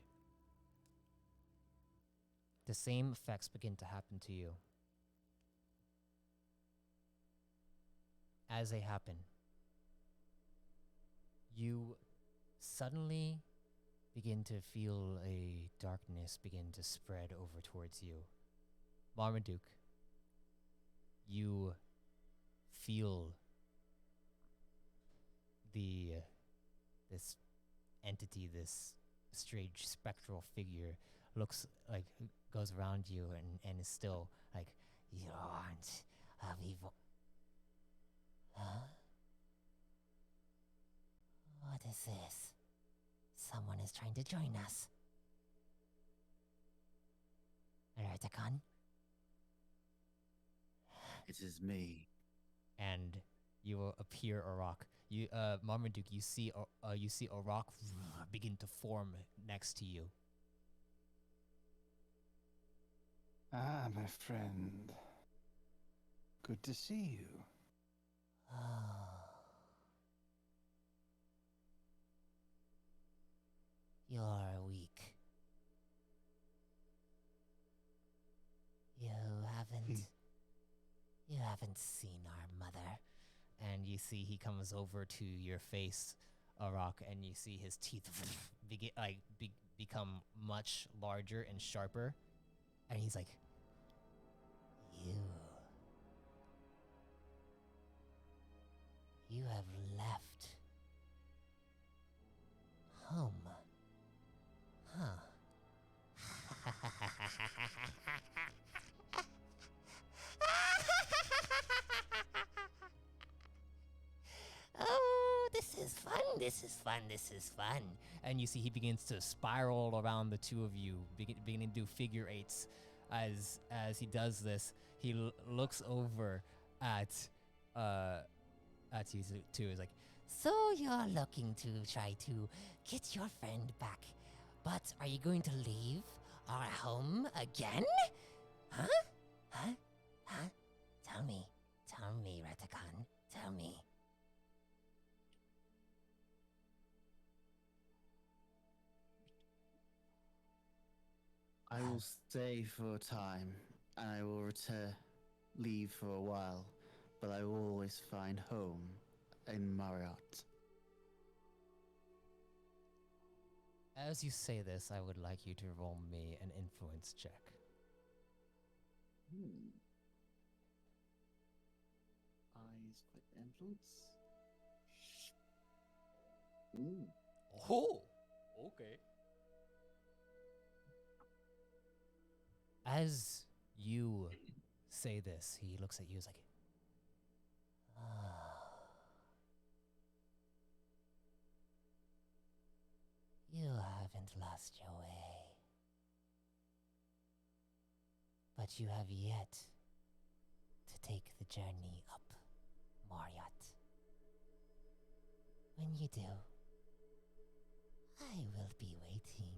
the same effects begin to happen to you. As they happen, you suddenly begin to feel a darkness begin to spread over towards you. Marmaduke, you feel this entity, this strange spectral figure looks like goes around you and is still like, you aren't of evil. Huh? What is this? Someone is trying to join us. Reticon? It is me. And you will appear Arok. You, Marmaduke, you see Arok begin to form next to you. Ah, my friend. Good to see you. Oh. You're weak. You haven't seen our mother. And you see he comes over to your face, Arok, and you see his teeth become much larger and sharper. And he's like, You have left home. Huh. oh, this is fun, this is fun, this is fun. And you see he begins to spiral around the two of you, beginning to do figure eights. As he does this, he looks over at you too. He's like, So you're looking to try to get your friend back, but are you going to leave our home again? Huh? Huh? Huh? Tell me, Reticon, tell me. I will stay for a time, and I will return leave for a while, but I will always find home in Marriott. As you say this, I would like you to roll me an influence check. Eyes with influence. Ooh. Oh, okay. As you say this, he looks at you as like, You haven't lost your way. But you have yet to take the journey up Marriott. When you do, I will be waiting.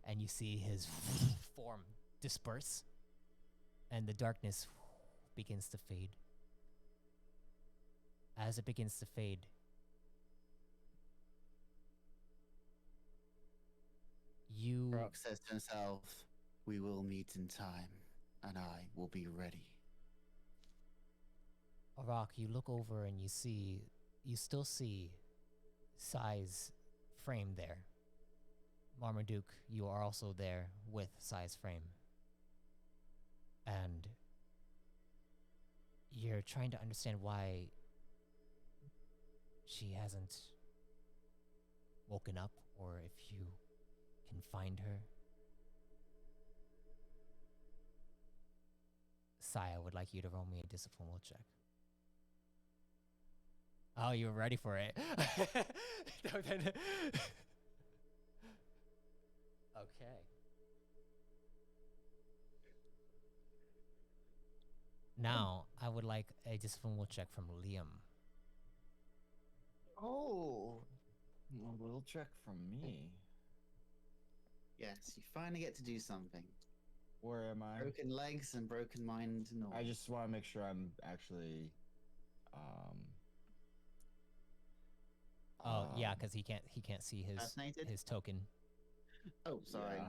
and you see his form disperse, and the darkness begins to fade. As it begins to fade, you Rock says to himself, "We will meet in time, and I will be ready." Arok, you look over and you still see Sai's frame there. Marmaduke, you are also there with Sai's frame. And you're trying to understand why she hasn't woken up, or if you can find her. Sai, I would like you to roll me a discipline will check. Oh, you were ready for it. Okay. Now, I would like a discipline will check from Liam. Oh, a will check from me. Yes, you finally get to do something. Where am I? Broken legs and broken mind and all. I just want to make sure I'm actually. Oh, yeah, because he can't see Fascinated? his token. Oh, sorry.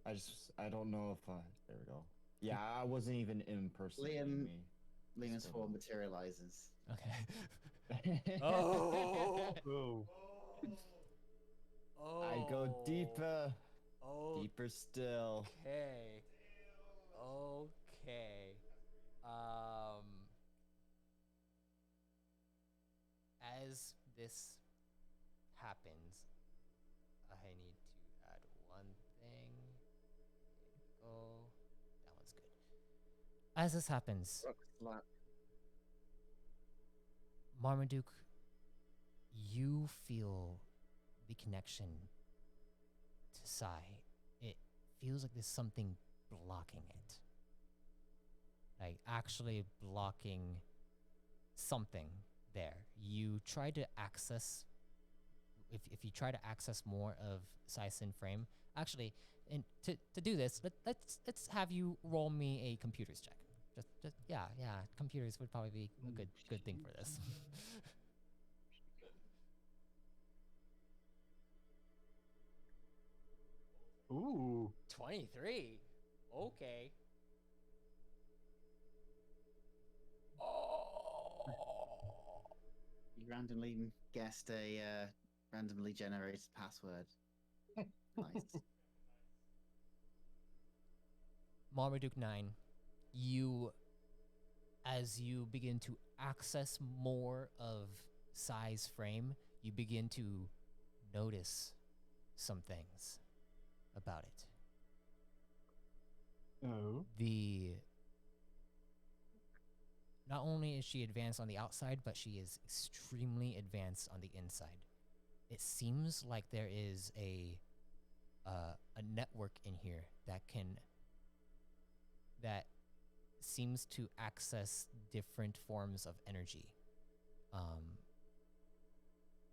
Yeah. I don't know if there we go. Yeah, I wasn't even impersonating me. Liam's So- form materializes. Okay. Oh. I go deeper, Oh. deeper still. Okay. Okay. As this happens, I need to add one thing. There you go. That one's good. As this happens, Rock slap. Marmaduke, you feel the connection to Sai. It feels like there's something blocking it. Like actually blocking something there. You try to access, if you try to access more of Sai's Sin frame, actually, and to do this, let's have you roll me a computers check. Just yeah, computers would probably be a good thing for this. Ooh. 23. Okay. You randomly guessed a randomly generated password. Nice. Marmaduke 9, as you begin to access more of Sai's frame, you begin to notice some things about it. Oh. Not only is she advanced on the outside, but she is extremely advanced on the inside. It seems like there is a network in here that seems to access different forms of energy.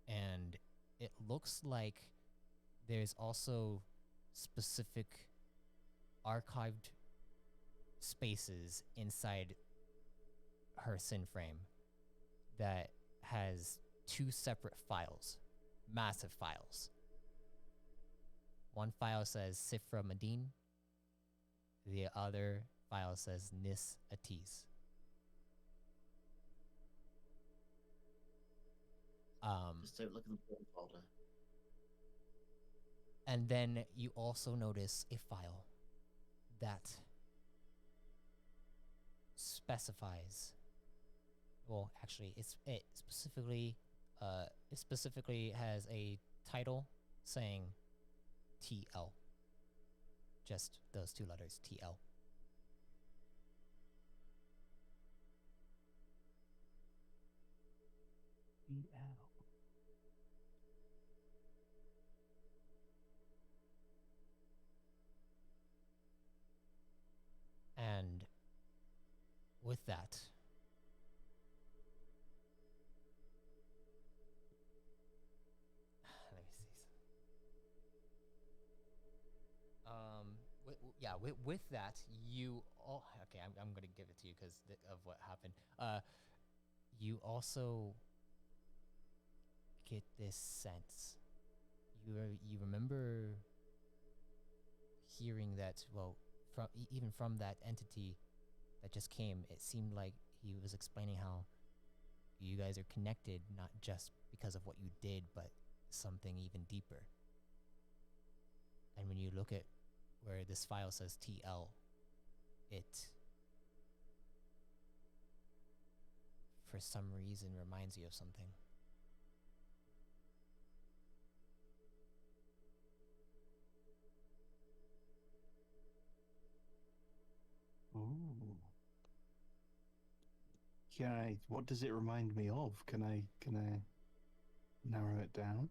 And it looks like there's also specific archived spaces inside her Sin frame that has two separate files, massive files. One file says Sifra Medine, the other file says Nis Atis. Just don't look in the porn folder. And then you also notice a file that specifies. Well, actually, it specifically has a title saying TL. Just those two letters, TL. And with that, let me see. With that, you all okay. I'm gonna give it to you because of what happened. You also get this sense. You remember hearing that, well, from even from that entity that just came, it seemed like he was explaining how you guys are connected, not just because of what you did, but something even deeper. And when you look at where this file says TL, it for some reason reminds you of something. Ooh. What does it remind me of? Can I narrow it down?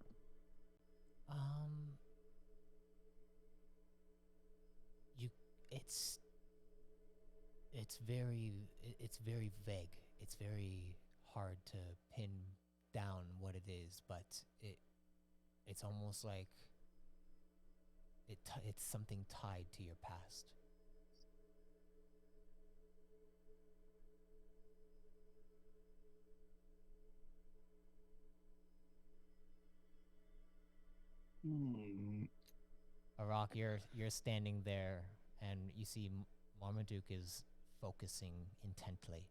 It's very vague. It's very hard to pin down what it is, but it's almost like it's something tied to your past. Arok, you're standing there, and you see Marmaduke is focusing intently,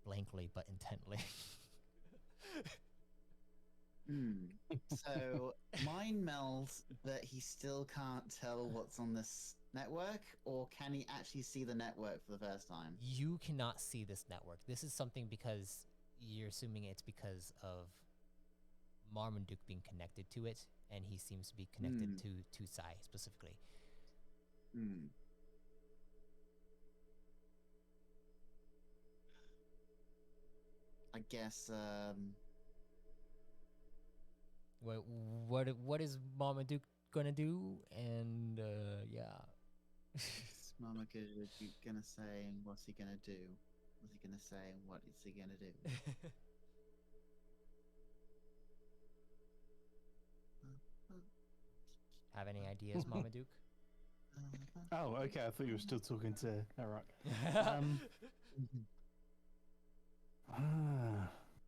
blankly but intently. So mind melds that he still can't tell what's on this network, or can he actually see the network for the first time? You cannot see this network. This is something because you're assuming it's because of Marmaduke being connected to it, and he seems to be connected to Sai specifically. I guess What is Marmaduke gonna do? And yeah. Marmaduke is gonna say, and what's he gonna do? What's he gonna say, and what is he gonna do? Have any ideas, Marmaduke? Oh, okay. I thought you were still talking to Arok.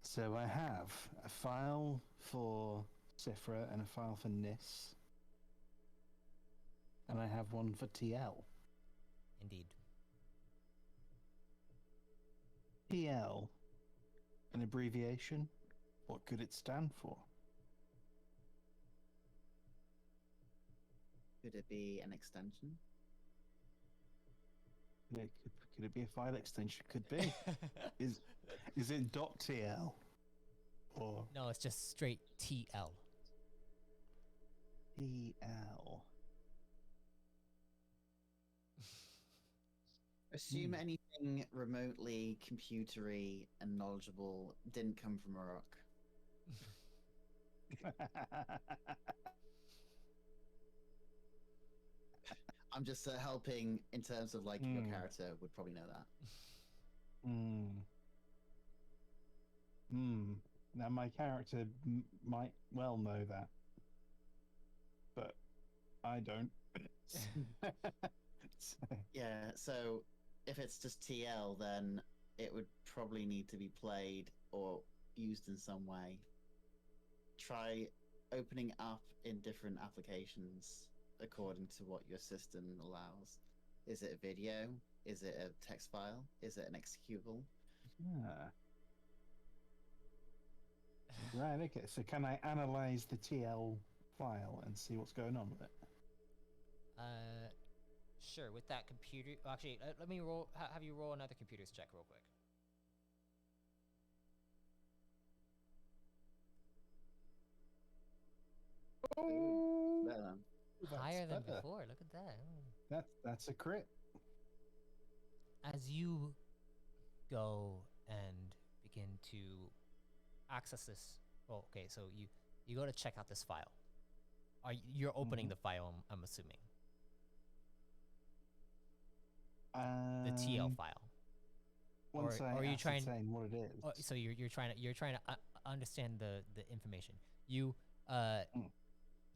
So I have a file for Sifra and a file for Nis, and I have one for TL. Indeed. TL, an abbreviation. What could it stand for? Could it be an extension? Could it be a file extension? Could be. Is it .tl? Or No, it's just straight TL. TL? Assume anything remotely computery and knowledgeable didn't come from Arok. I'm just helping in terms of like your character would probably know that. Now my character might well know that, but I don't. Yeah, so if it's just TL, then it would probably need to be played or used in some way. Try opening up in different applications according to what your system allows. Is it a video? Is it a text file? Is it an executable? Ah. Right, okay. So can I analyze the TL file and see what's going on with it? Sure. With that computer, actually, let me roll. Have you roll another computer's check real quick. Oh, Better than. Higher than better. before. Look at that. Mm. That's a crit. As you go and begin to access this, well, okay, so you go to check out this file. You're opening the file? I'm assuming the TL file. Once or I are you trying- ascertain what it is. So you're trying to understand the information. You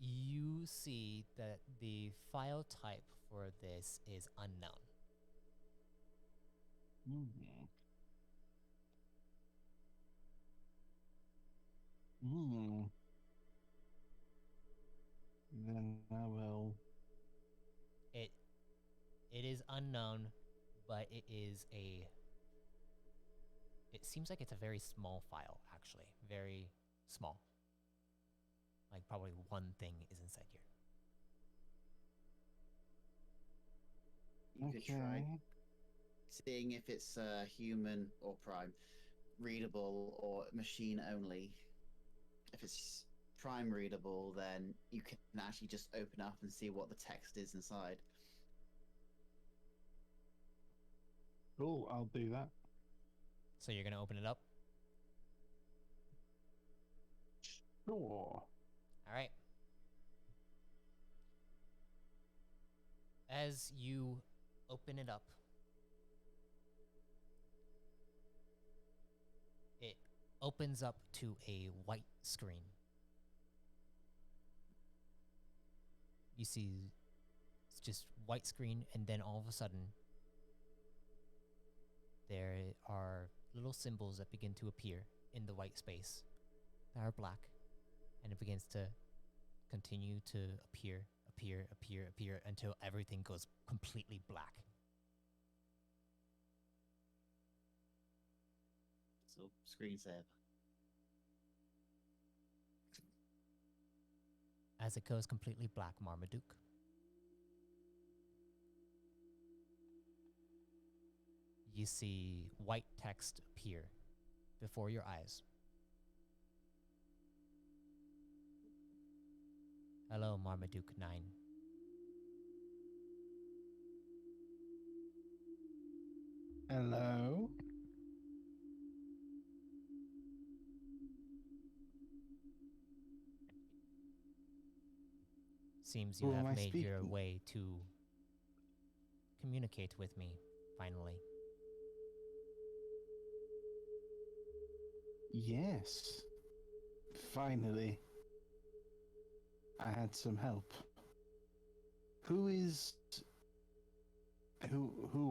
you see that the file type for this is unknown. Then I will. It is unknown, but it is a. It seems like it's a very small file, actually, very small. Like probably one thing is inside here. You could try seeing if it's human or prime, readable or machine only. If it's prime readable, then you can actually just open up and see what the text is inside. Cool, I'll do that. So you're gonna open it up? Sure. All right. As you open it up, it opens up to a white screen. You see it's just white screen, and then all of a sudden there are little symbols that begin to appear in the white space that are black, and it begins to continue to appear until everything goes completely black. So screensaver. As it goes completely black, Marmaduke, you see white text appear before your eyes. Hello, Marmaduke 9. Hello. Seems you Who am have I made your speaking? way to communicate with me, finally. Yes. Finally. I had some help. Who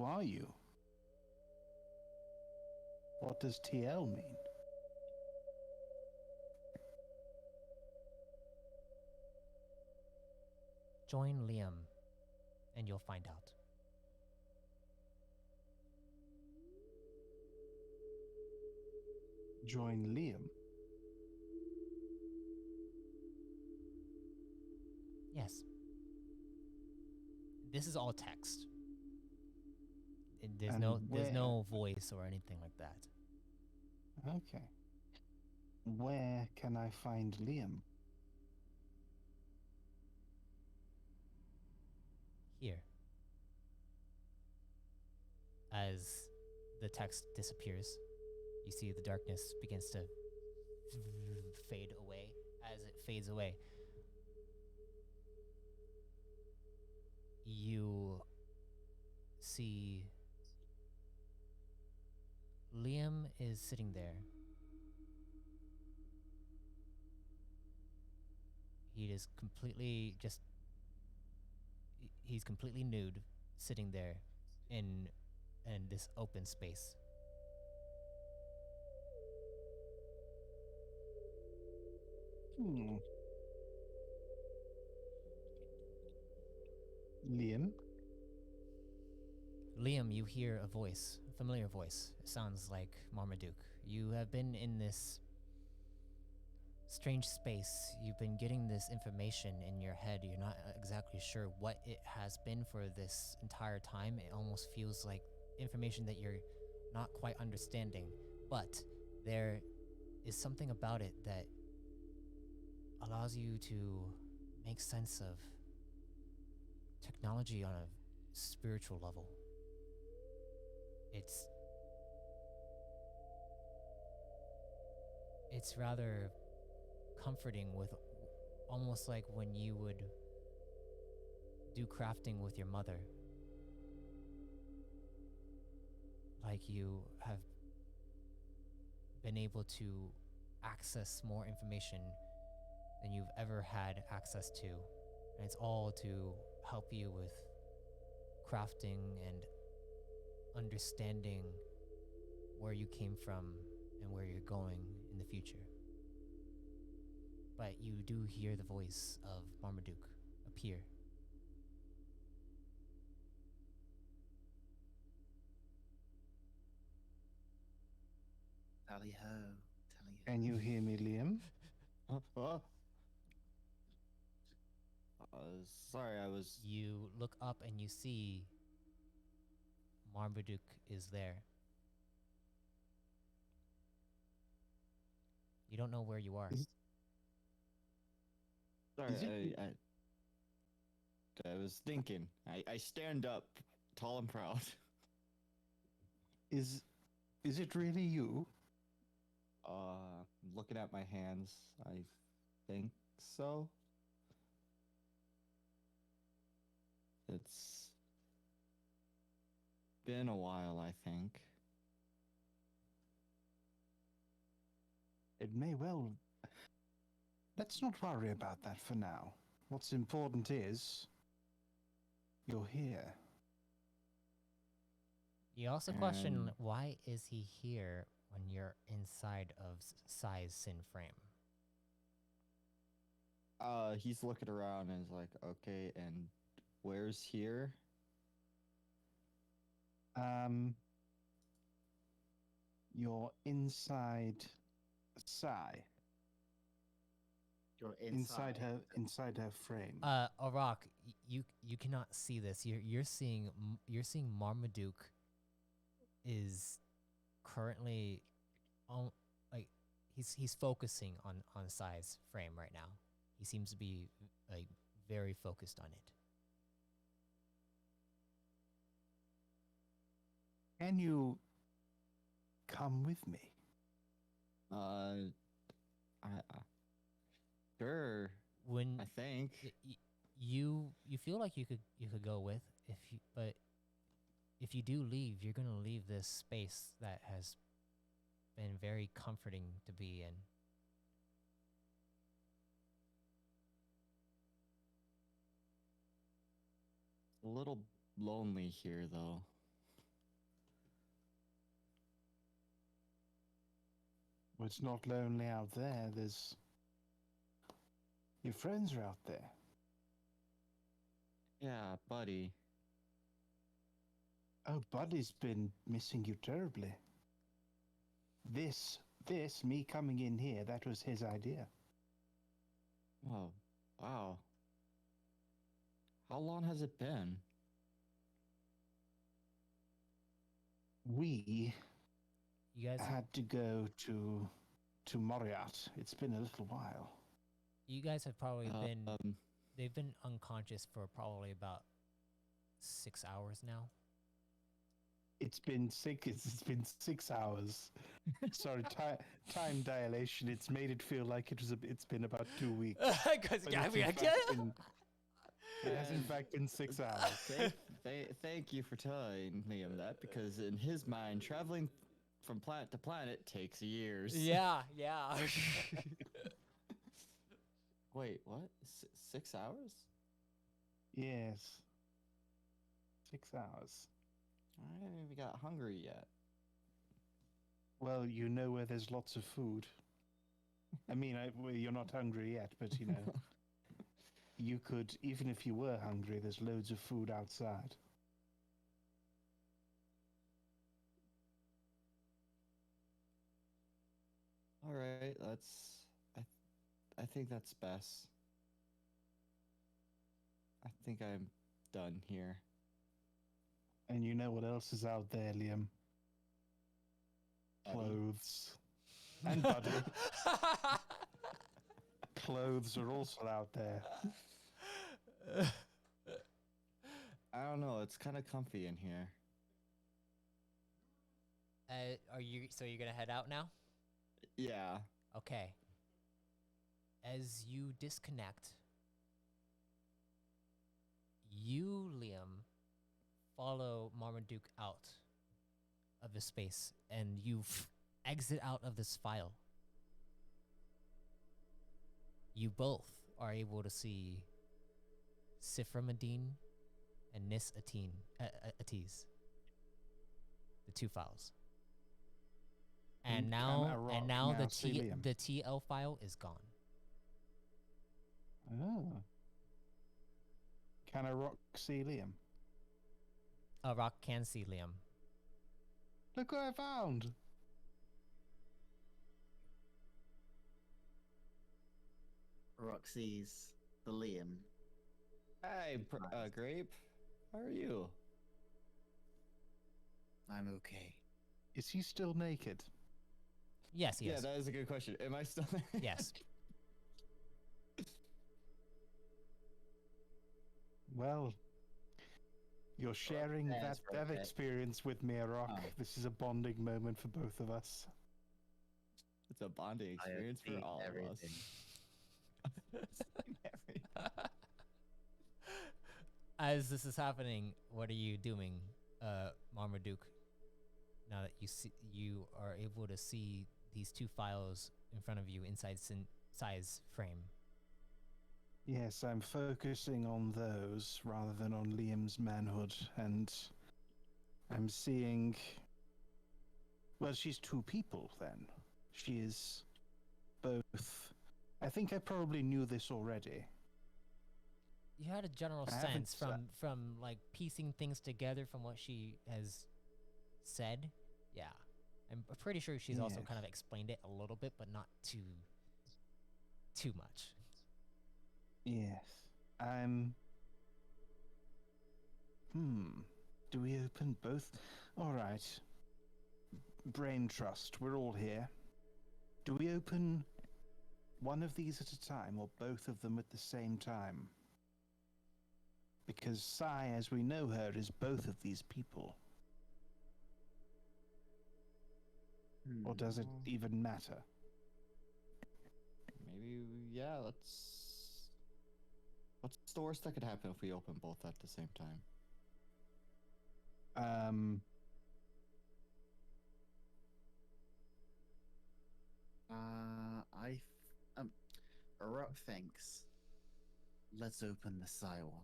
are you? What does TL mean? Join Liam, and you'll find out. Join Liam. Yes. This is all text. There's And there's where- no voice or anything like that. Okay. Where can I find Liam? Here. As the text disappears, you see the darkness begins to fade away. As it fades away, you see Liam is sitting there. He is completely he's completely nude, sitting there in this open space. Liam? Liam, you hear a voice, a familiar voice. It sounds like Marmaduke. You have been in this strange space. You've been getting this information in your head. You're not exactly sure what it has been for this entire time. It almost feels like information that you're not quite understanding. But there is something about it that allows you to make sense of technology on a spiritual level. It's rather comforting, with almost like when you would do crafting with your mother. Like you have been able to access more information than you've ever had access to. And it's all to help you with crafting and understanding where you came from and where you're going in the future. But you do hear the voice of Marmaduke appear. Tally ho, tally ho. Can you hear me, Liam? Uh, sorry, I was. You look up and you see Marmaduke is there. You don't know where you are. Sorry, Is it- I was thinking. I stand up, tall and proud. Is it really you? Looking at my hands, I think so. It's been a while, I think. It may well. Let's not worry about that for now. What's important is you're here. You also question And- why is he here when you're inside of Sai's Sin frame? He's looking around and is like, okay, and where's here? You're inside Sai. You're Inside her frame. Arok, you cannot see this. You're seeing Marmaduke is currently on, like he's focusing on Sai's frame right now. He seems to be like very focused on it. Can you come with me? Sure, When I think. you feel like you could go with, but if you do leave, you're gonna leave this space that has been very comforting to be in. A little lonely here, though. Well, it's not lonely out there. There's your friends are out there. Yeah, buddy. Oh, Buddy's been missing you terribly. This, me coming in here, that was his idea. Oh, wow. How long has it been? We You guys had to go to Moriat. It's been a little while. you guys have probably been Um, they've been unconscious for probably about 6 hours now. It's been 6 hours. Sorry, time dilation. It's made it feel like it's been about 2 weeks. Because But it has in fact been 6 hours. thank you for telling Liam that, because in his mind, traveling from planet to planet takes years. yeah. Wait, what? 6 hours? Yes. 6 hours. I haven't even got hungry yet. Well, you know where there's lots of food. I mean, well, you're not hungry yet, but you know, you could, even if you were hungry, there's loads of food outside. All right, I think that's best. I think I'm done here. And you know what else is out there, Liam? Buddy. Clothes. And Buddy. Clothes are also out there. I don't know. It's kind of comfy in here. Are you? So you're gonna head out now? Yeah. Okay. As you disconnect, you, Liam, follow Marmaduke out of the space, and you exit out of this file. You both are able to see Sifra Medine and Nis Atiz, the two files. And now the TL file is gone. Oh. Can a rock see Liam? Rock can see Liam. Look what I found! Rock sees the Liam. Hey, Grape. How are you? I'm okay. Is he still naked? Yes, he Yeah, is. that is a good question. Am I still there? Yes. Well, you're sharing yeah, that it's dev okay. experience with me, Arok. Oh. This is a bonding moment for both of us. It's a bonding I have experience for seen all everything. of us. Seen everything. As this is happening, what are you doing, Marmaduke? Now that you are able to see these two files in front of you inside size frame. Yes, I'm focusing on those rather than on Liam's manhood, and I'm seeing. Well, she's two people then. She is both. I think I probably knew this already. You had a general I haven't sense from like piecing things together from what she has said. Yeah, I'm pretty sure she's also Yes. kind of explained it a little bit, but not too much. Yes. Do we open both? All right. Brain trust. We're all here. Do we open one of these at a time or both of them at the same time? Because Sai, as we know her, is both of these people. Or does it even matter? Maybe, yeah, what's the worst that could happen if we open both at the same time? Rock thinks. Let's open the Psy one.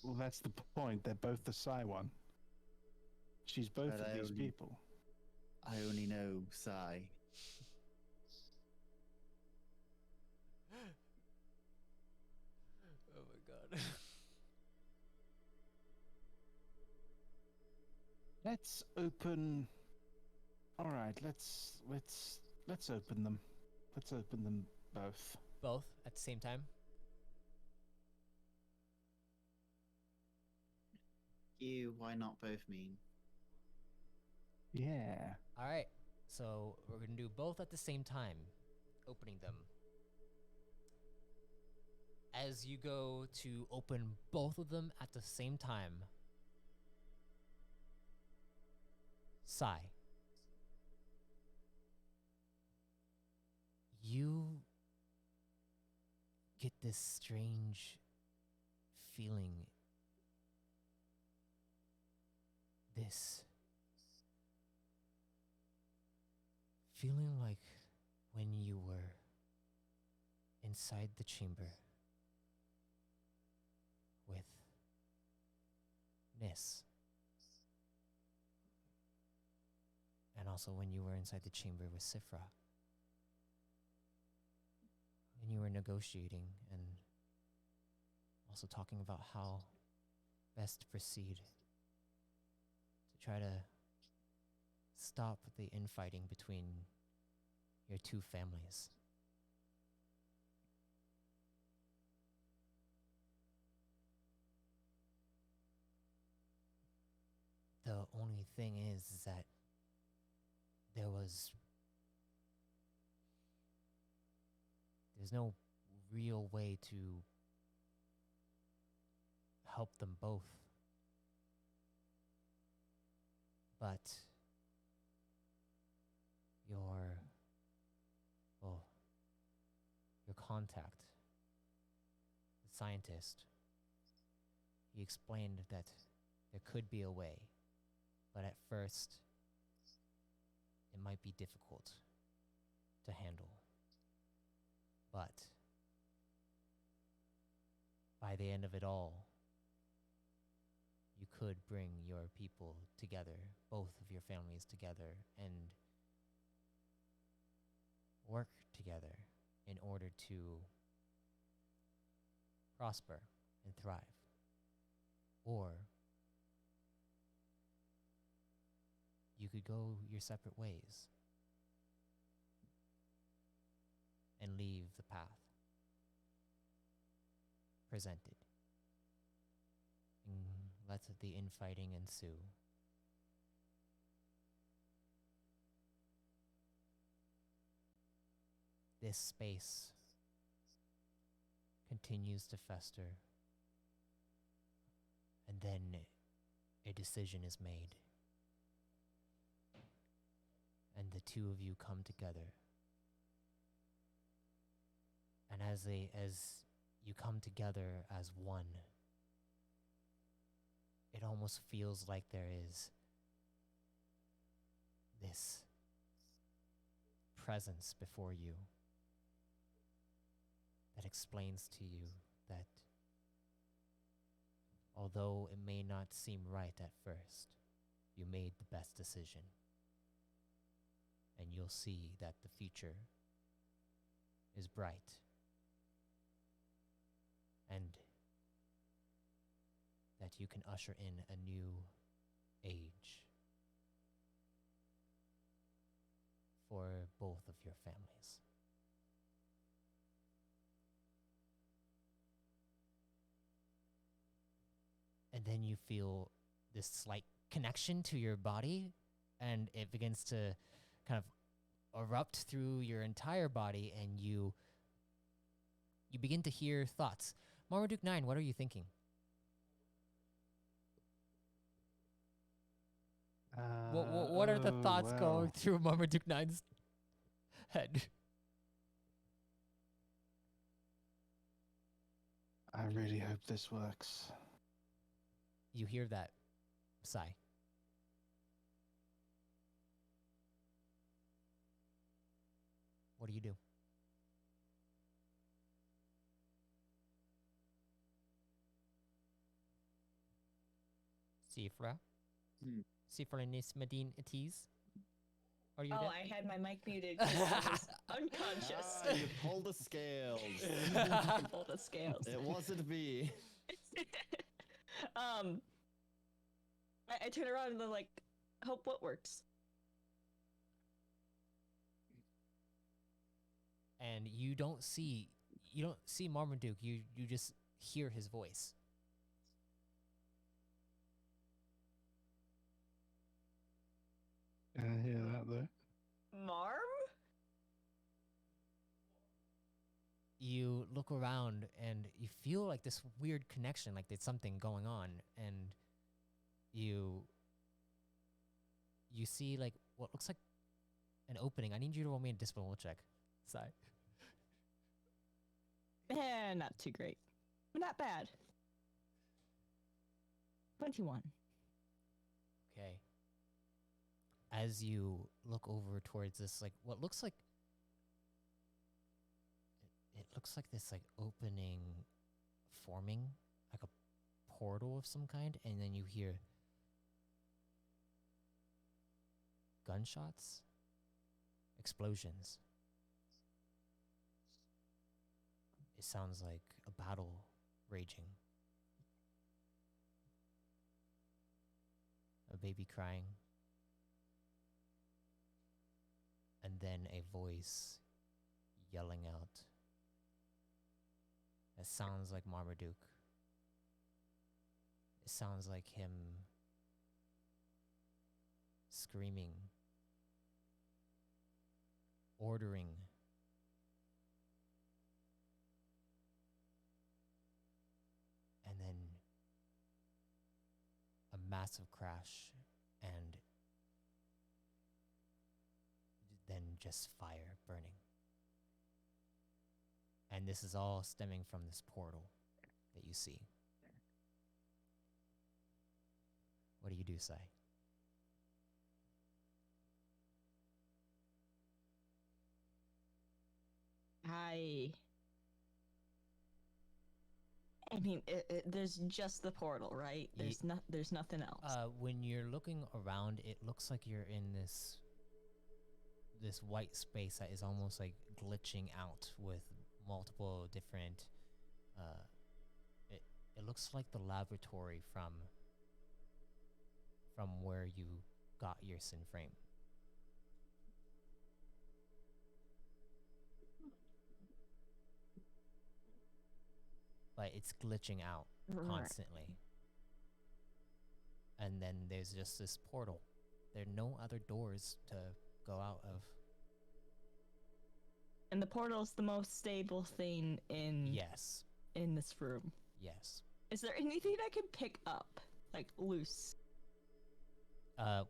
Well, that's the point. They're both the Sai one. She's both But of I these only- people. I only know Psy. Oh my god. Let's open. All right, let's open them. Let's open them both. Both at the same time. Why not both mean? Yeah. All right. So we're gonna do both at the same time, opening them. As you go to open both of them at the same time, Sai, you get this strange feeling. This feeling like when you were inside the chamber with Nis. And also when you were inside the chamber with Sifra. When you were negotiating and also talking about how best to proceed to try to stop the infighting between your two families. The only thing is that there's no real way to help them both. But your contact, the scientist, he explained that there could be a way, but at first it might be difficult to handle. But by the end of it all, you could bring your people together, both of your families together, and work together in order to prosper and thrive. Or you could go your separate ways and leave the path presented and let the infighting ensue. This space continues to fester, and then a decision is made, and the two of you come together. And as you come together as one, it almost feels like there is this presence before you that explains to you that although it may not seem right at first, you made the best decision. And you'll see that the future is bright. And that you can usher in a new age for both of your families. And then you feel this slight connection to your body, and it begins to kind of erupt through your entire body, and you begin to hear thoughts. Marmaduke 9, what are you thinking? What are the thoughts going through Marmaduke 9's head? I really hope this works. You hear that sigh. What do you do? Sifra? Sifra Nismadine Atiz? Are you Oh, there? I had my mic muted 'cause I was unconscious. You pull the scales. Pull the scales. It wasn't me. I turn around and I'm like, hope what works. And you don't see Marmaduke, you just hear his voice. Can I hear that though? Marm? You look around and you feel like this weird connection, like there's something going on, and you see like what looks like an opening. I need you to roll me a discipline check. Sigh. Not too great. Not bad. 21. Okay. As you look over towards this, like what looks like it looks like this like opening forming, like a portal of some kind, and then you hear gunshots, explosions. It sounds like a battle raging. A baby crying. and then a voice yelling out. It sounds like Marmaduke. It sounds like him screaming, ordering. And then a massive crash, and then just fire burning. And this is all stemming from this portal that you see. What do you do, Sai? I mean, there's just the portal, right? There's nothing else. When you're looking around, it looks like you're in this white space that is almost like glitching out with multiple different. It looks like the laboratory from where you got your sin frame. But it's glitching out constantly. And then there's just this portal. There are no other doors to go out of. And the portal's the most stable thing in Yes. in this room. Yes. Is there anything I can pick up, like loose?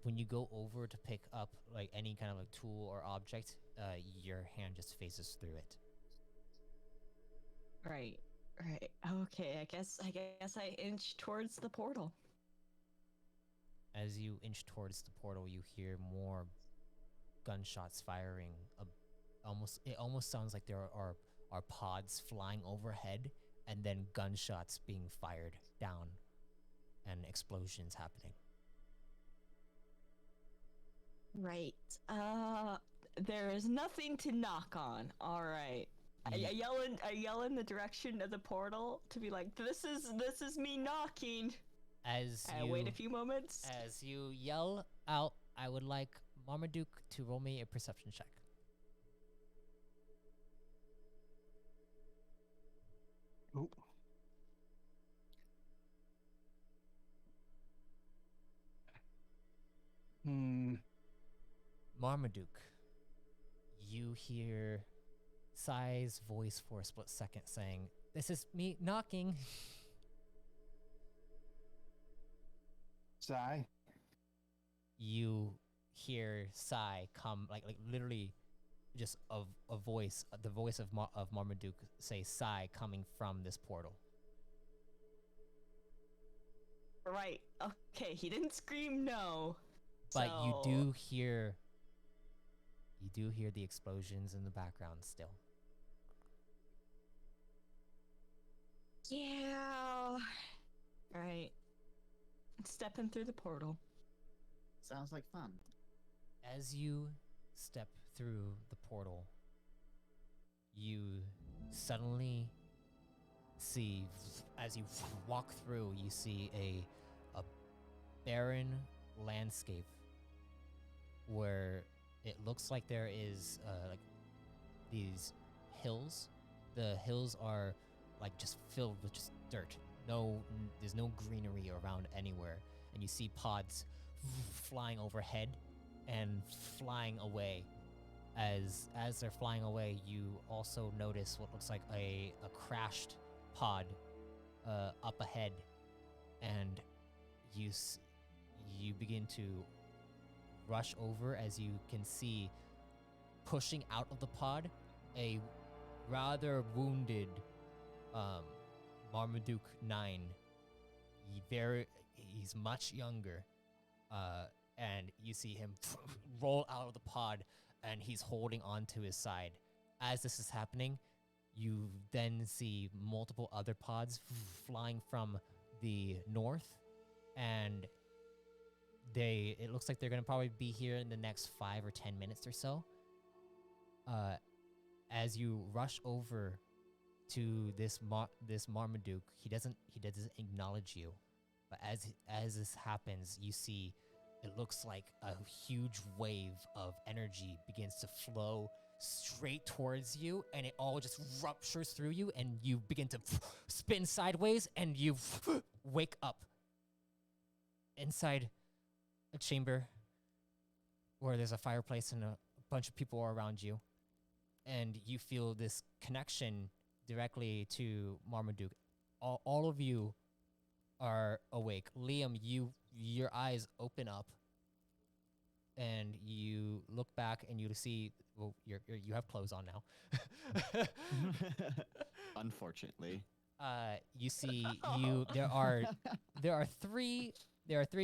When you go over to pick up like any kind of like tool or object, your hand just phases through it. Right. Okay. I guess I inch towards the portal. As you inch towards the portal, you hear more gunshots firing. It almost sounds like there are pods flying overhead, and then gunshots being fired down, and explosions happening. Right. There is nothing to knock on. All right. I yell in the direction of the portal to be like, this is me knocking. As I you wait a few moments. As you yell out, I would like Marmaduke to roll me a perception check. Oh. Marmaduke, you hear Sai's voice for a split second saying, "This is me knocking." Sai. You hear Sai come, like literally, just a voice, the voice of Marmaduke say Sai coming from this portal. Right. Okay. He didn't scream no. But so... you do hear the explosions in the background still. Yeah. Right. Stepping through the portal. Sounds like fun. As you step through the portal, you suddenly see, as you walk through, you see a barren landscape where it looks like there is like these hills. The hills are like just filled with just dirt. There's no greenery around anywhere, and you see pods flying overhead and flying away. As they're flying away, you also notice what looks like a crashed pod up ahead, and you begin to rush over as you can see, pushing out of the pod, a rather wounded Marmaduke 9. He's much younger, and you see him roll out of the pod, and he's holding onto his side. As this is happening, you then see multiple other pods flying from the north, and it looks like they're gonna probably be here in the next 5 or 10 minutes or so. As you rush over to this Marmaduke, he doesn't acknowledge you, but as this happens, you see it looks like a huge wave of energy begins to flow straight towards you, and it all just ruptures through you, and you begin to spin sideways, and you wake up inside a chamber where there's a fireplace and a bunch of people are around you, and you feel this connection directly to Marmaduke. All of you are awake. Liam, your eyes open up, and you look back, and you see, well, you have clothes on now. Unfortunately. You see, there are three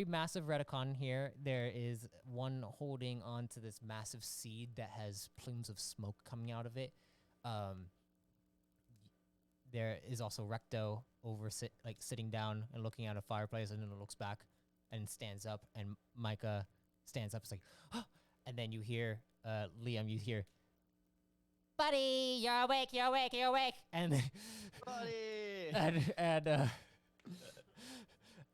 massive Redicon here. There is one holding onto this massive seed that has plumes of smoke coming out of it. There is also Recto sitting down and looking at a fireplace, and then looks back and stands up, and Micah stands up. It's like, oh! And then you hear Liam. You hear, buddy, you're awake, you're awake, you're awake, and Buddy!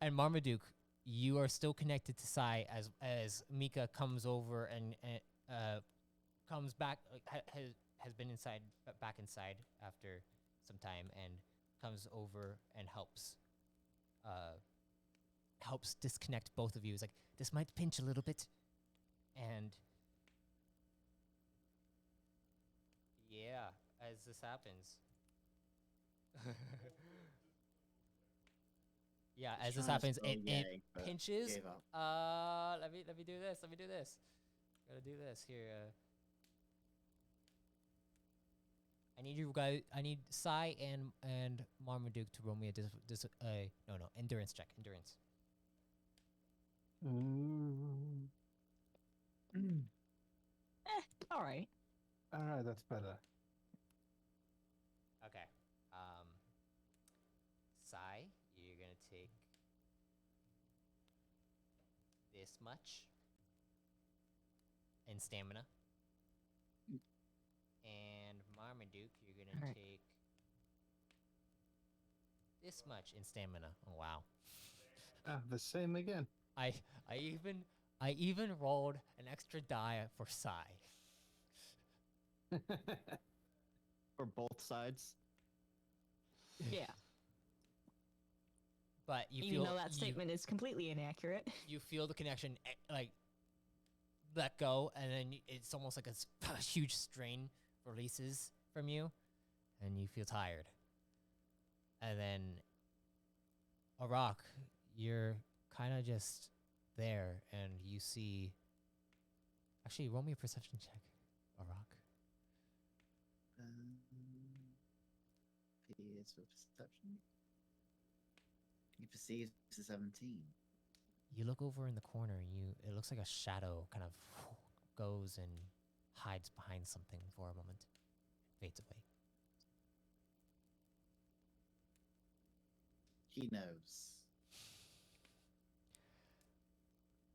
and Marmaduke, you are still connected to Sai as Mika comes over and comes back, has been back inside after some time, and comes over and helps disconnect both of you. It's like, this might pinch a little bit, and yeah, as this happens. Yeah, as this happens, it pinches. Gave up. Let me do this. Gotta do this here. I need you guys. I need Sai and Marmaduke to roll me a endurance check. Endurance. All right. All right, that's better. Okay. Sai, you're gonna take this much in stamina. And Marmaduke, you're gonna Alright. take this much in stamina. Oh wow. The same again. I even rolled an extra die for Sai. For both sides. Yeah. But you Even feel though that statement is completely inaccurate. you feel the connection let go, and then it's almost like a huge strain releases from you, and you feel tired. And then Arok, you're kind of just there, and you see. Actually, roll me a perception check, Arok. It's for perception. He perceives a 17. You look over in the corner, and it looks like a shadow kind of goes and hides behind something for a moment, fades away. He knows.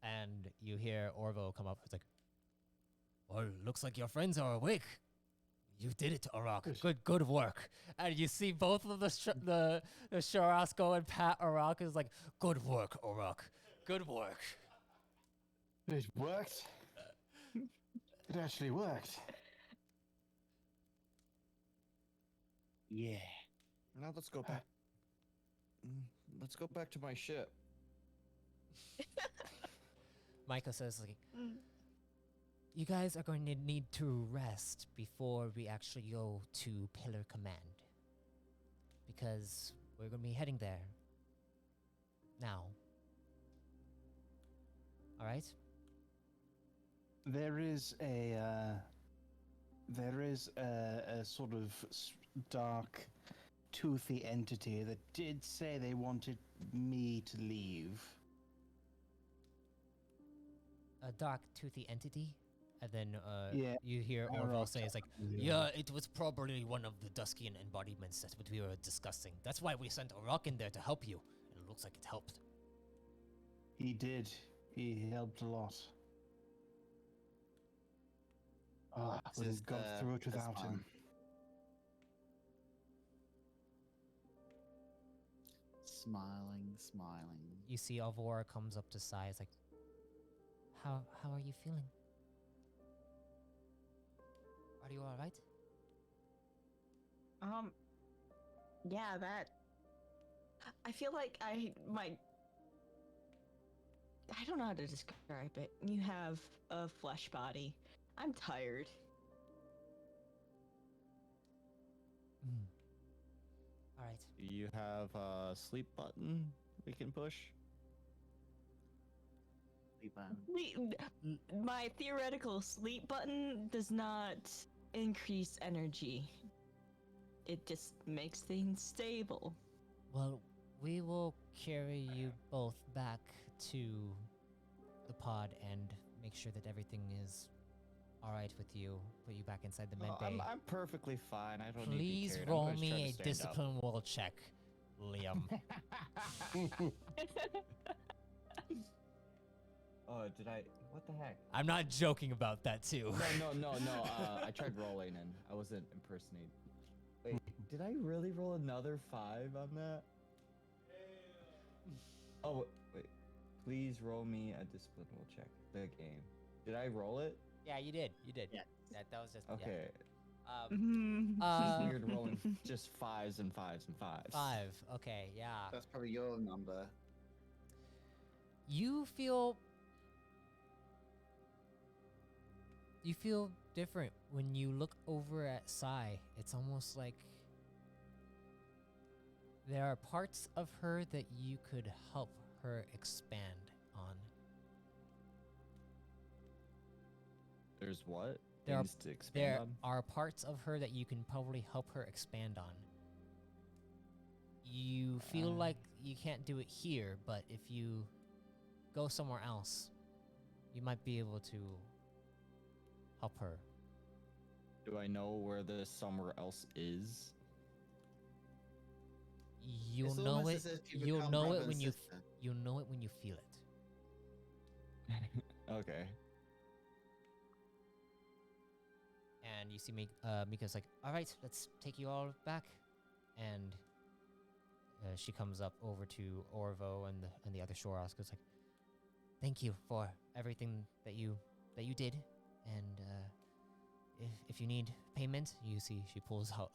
And you hear Orvo come up. It's like, well, looks like your friends are awake. You did it, Arok. Good work. And you see both of the Shorosk go and pat Arok. Is like, good work, Arok. Good work. It worked. It actually worked. Yeah. Now let's go back. Let's go back to my ship. Micah says, like, you guys are going to need to rest before we actually go to Pillar Command. Because we're going to be heading there. Now. Alright? There is a sort of dark, toothy entity that did say they wanted me to leave. A dark, toothy entity? And then Yeah. you hear Arok Orval say, it's like, yeah. yeah, it was probably one of the Duskian embodiments. That's what we were discussing. That's why we sent Arok in there to help you. And it looks like it helped. He did. He helped a lot. Oh, would have got through it without him. Smiling. You see Alvora comes up to Sai. It's like, how are you feeling? Are you all right? Yeah, that. I feel like I don't know how to describe it. You have a flesh body. I'm tired. All right. Do you have a sleep button we can push? Sleep button. My theoretical sleep button does not increase energy. It just makes things stable. Well, we will carry you both back to the pod and make sure that everything is all right with you. Put you back inside the med Oh, bay. I'm perfectly fine. I don't need to be Please carried. I'm roll just trying me to a stand up. discipline roll check, Liam. Oh, did I? What the heck? I'm not joking about that too. No. I tried rolling and I wasn't impersonating. Wait, did I really roll another 5 on that? Oh, wait. Please roll me a discipline roll check. The game. Did I roll it? Yeah, you did. You did. Yeah. That was just Okay. Yeah. It's weird rolling just 5s and 5s and 5s. 5. Okay, yeah. That's probably your number. You feel different when you look over at Sai. It's almost like there are parts of her that you could help her expand on. There's what? There Things to expand There on? are parts of her that you can probably help her expand on. You feel like you can't do it here, but if you go somewhere else, you might be able to help her. Do I know where this somewhere else is? You'll It's know almost it. as if you You'll become know brother it and when you. sister. You'll know it when you feel it. Okay. And you see Mika's like, all right, let's take you all back. And she comes up over to Orvo and the other Shorosk. It's like, thank you for everything that you did. And if you need payment, you see she pulls out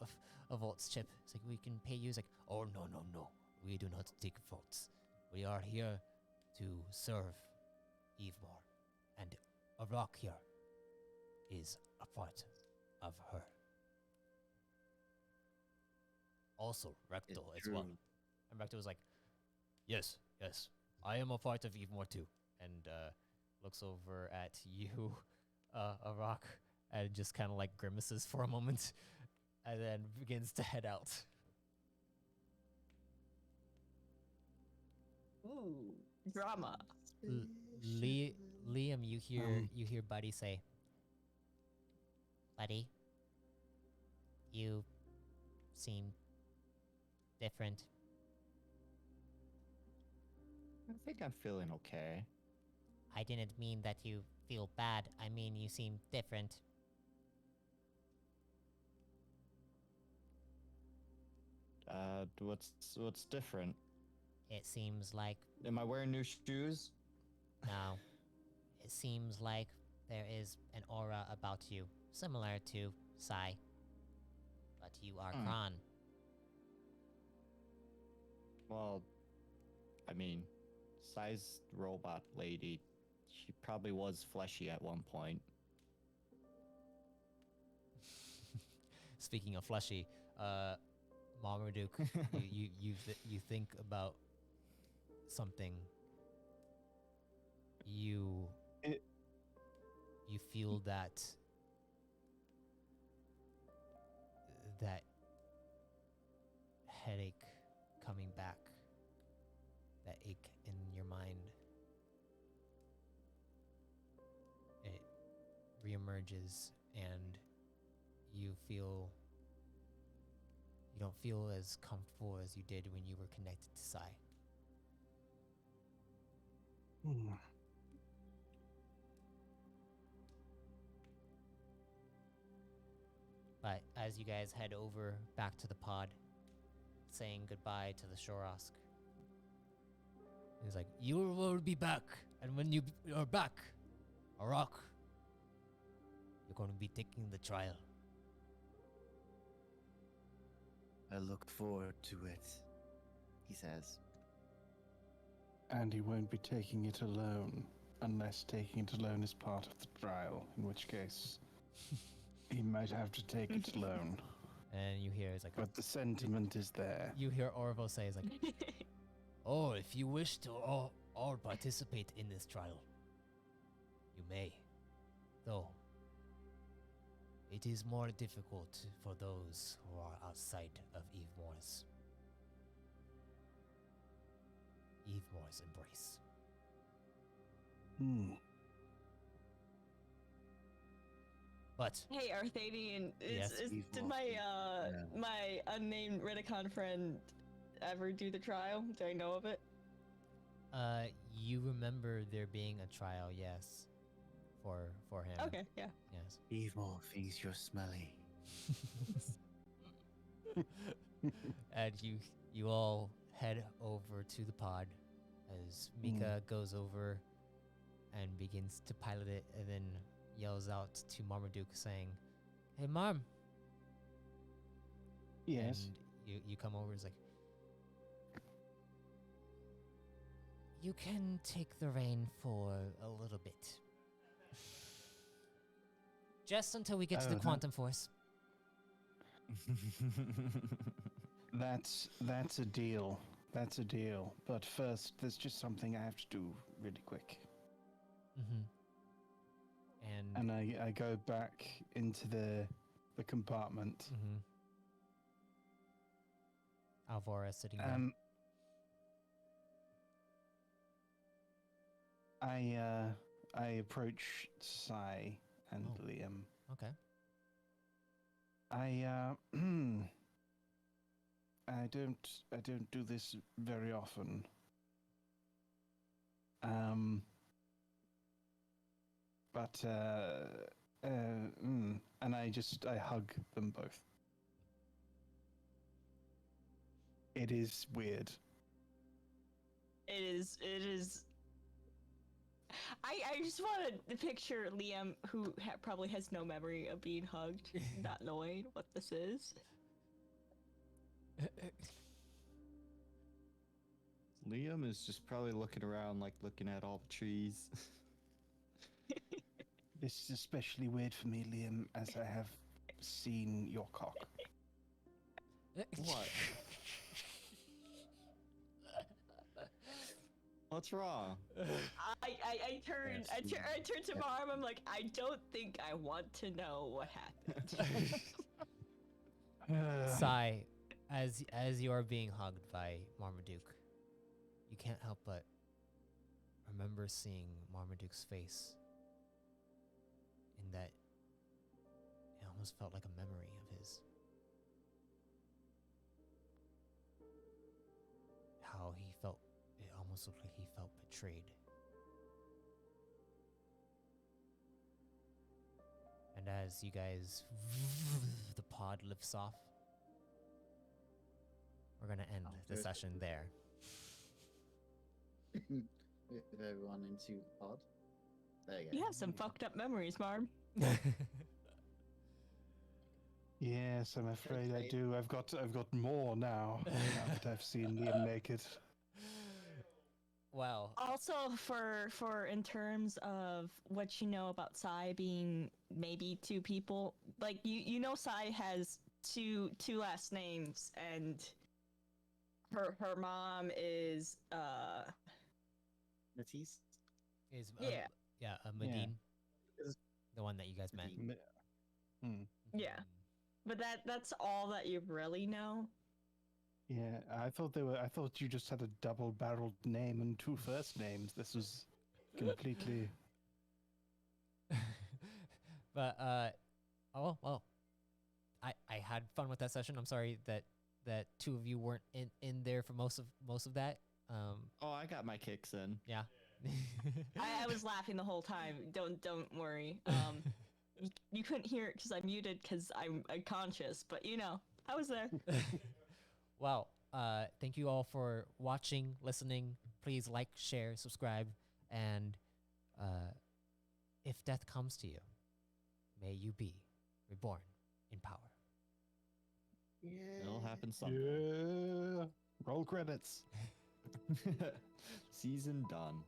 a Volt's chip. It's like, we can pay you. It's like, oh, no. We do not take votes. We are here to serve Evemore. And a rock here is a part of her. Also, Rectal It's as well. true. And Rectal was like, yes, I am a part of Evemore too. And looks over at you, Arok, and just kind of like grimaces for a moment, and then begins to head out. Ooh, drama. Liam, you hear Buddy say, Buddy, you seem different. I think I'm feeling okay. I didn't mean that you feel bad. I mean you seem different. What's different? It seems like Am I wearing new shoes? now, it seems like there is an aura about you, similar to Sai. But you are Kron. Well, I mean, size robot lady, she probably was fleshy at one point. Speaking of fleshy, Marmaduke, you think about something. You feel that headache coming back, that ache in your mind. It reemerges, and you don't feel as comfortable as you did when you were connected to Sai. But as you guys head over back to the pod, saying goodbye to the Shorosk, he's like, "You will be back, and when you are back, Arok, you're going to be taking the trial. I look forward to it, he says. And he won't be taking it alone, unless taking it alone is part of the trial, in which case he might have to take it alone. And you hear it's like But the sentiment is there. you hear Orvo say is like, Oh, if you wish to all participate in this trial, you may. Though, it is more difficult for those who are outside of Evemore's embrace. Hmm. But Hey, Arthadian, Yes. did my my unnamed Ridicon friend ever do the trial? Do I know of it? you remember there being a trial, yes, for him. Okay, yeah. Yes. Evemore thinks you're smelly. And you all head over to the pod as Mika goes over and begins to pilot it, and then yells out to Marmaduke saying, "Hey, Marm." Yes. And you come over. It's like, you can take the reign for a little bit. Just until we get to Oh, the that- quantum force. That's a deal. That's a deal. But first, there's just something I have to do really quick. mm-hmm. And And I go back into the compartment. mm-hmm. Alvora sitting there. I approach Sai and Oh. Liam. Okay. I don't do this very often. But and I hug them both. It is weird. It is. I just want to picture Liam, who probably has no memory of being hugged, not knowing what this is. Liam is just probably looking around, like looking at all the trees. This is especially weird for me, Liam, as I have seen your cock. What? What's wrong? I turn to Marm. I'm like, I don't think I want to know what happened. Sai, as you are being hugged by Marmaduke, you can't help but remember seeing Marmaduke's face. In that, it almost felt like a memory of his. How he felt, it almost looked like he felt betrayed. And as you guys, the pod lifts off, we're gonna end the good. session there. With everyone into the pod. There you go. You have some fucked up memories, Marm. Yes, I'm afraid I do. I've got more now. Now that I've seen Liam naked. Wow. Also, for in terms of what you know about Sai being maybe two people, like you know Sai has two last names, and her mom is Matisse? Is Yeah. Medine, Is- the one that you guys met. Medine. yeah. But that's all that you really know. Yeah, I thought you just had a double-barreled name and two first names. This was completely. But oh well, I had fun with that session. I'm sorry that two of you weren't in there for most of that. Oh, I got my kicks in. Yeah. I was laughing the whole time. Don't worry. You couldn't hear it because I muted because I'm unconscious, but I was there. Well, thank you all for watching, listening. Please like, share, subscribe, and if death comes to you, may you be reborn in power. It'll happen someday. Yeah. Roll credits. Season done.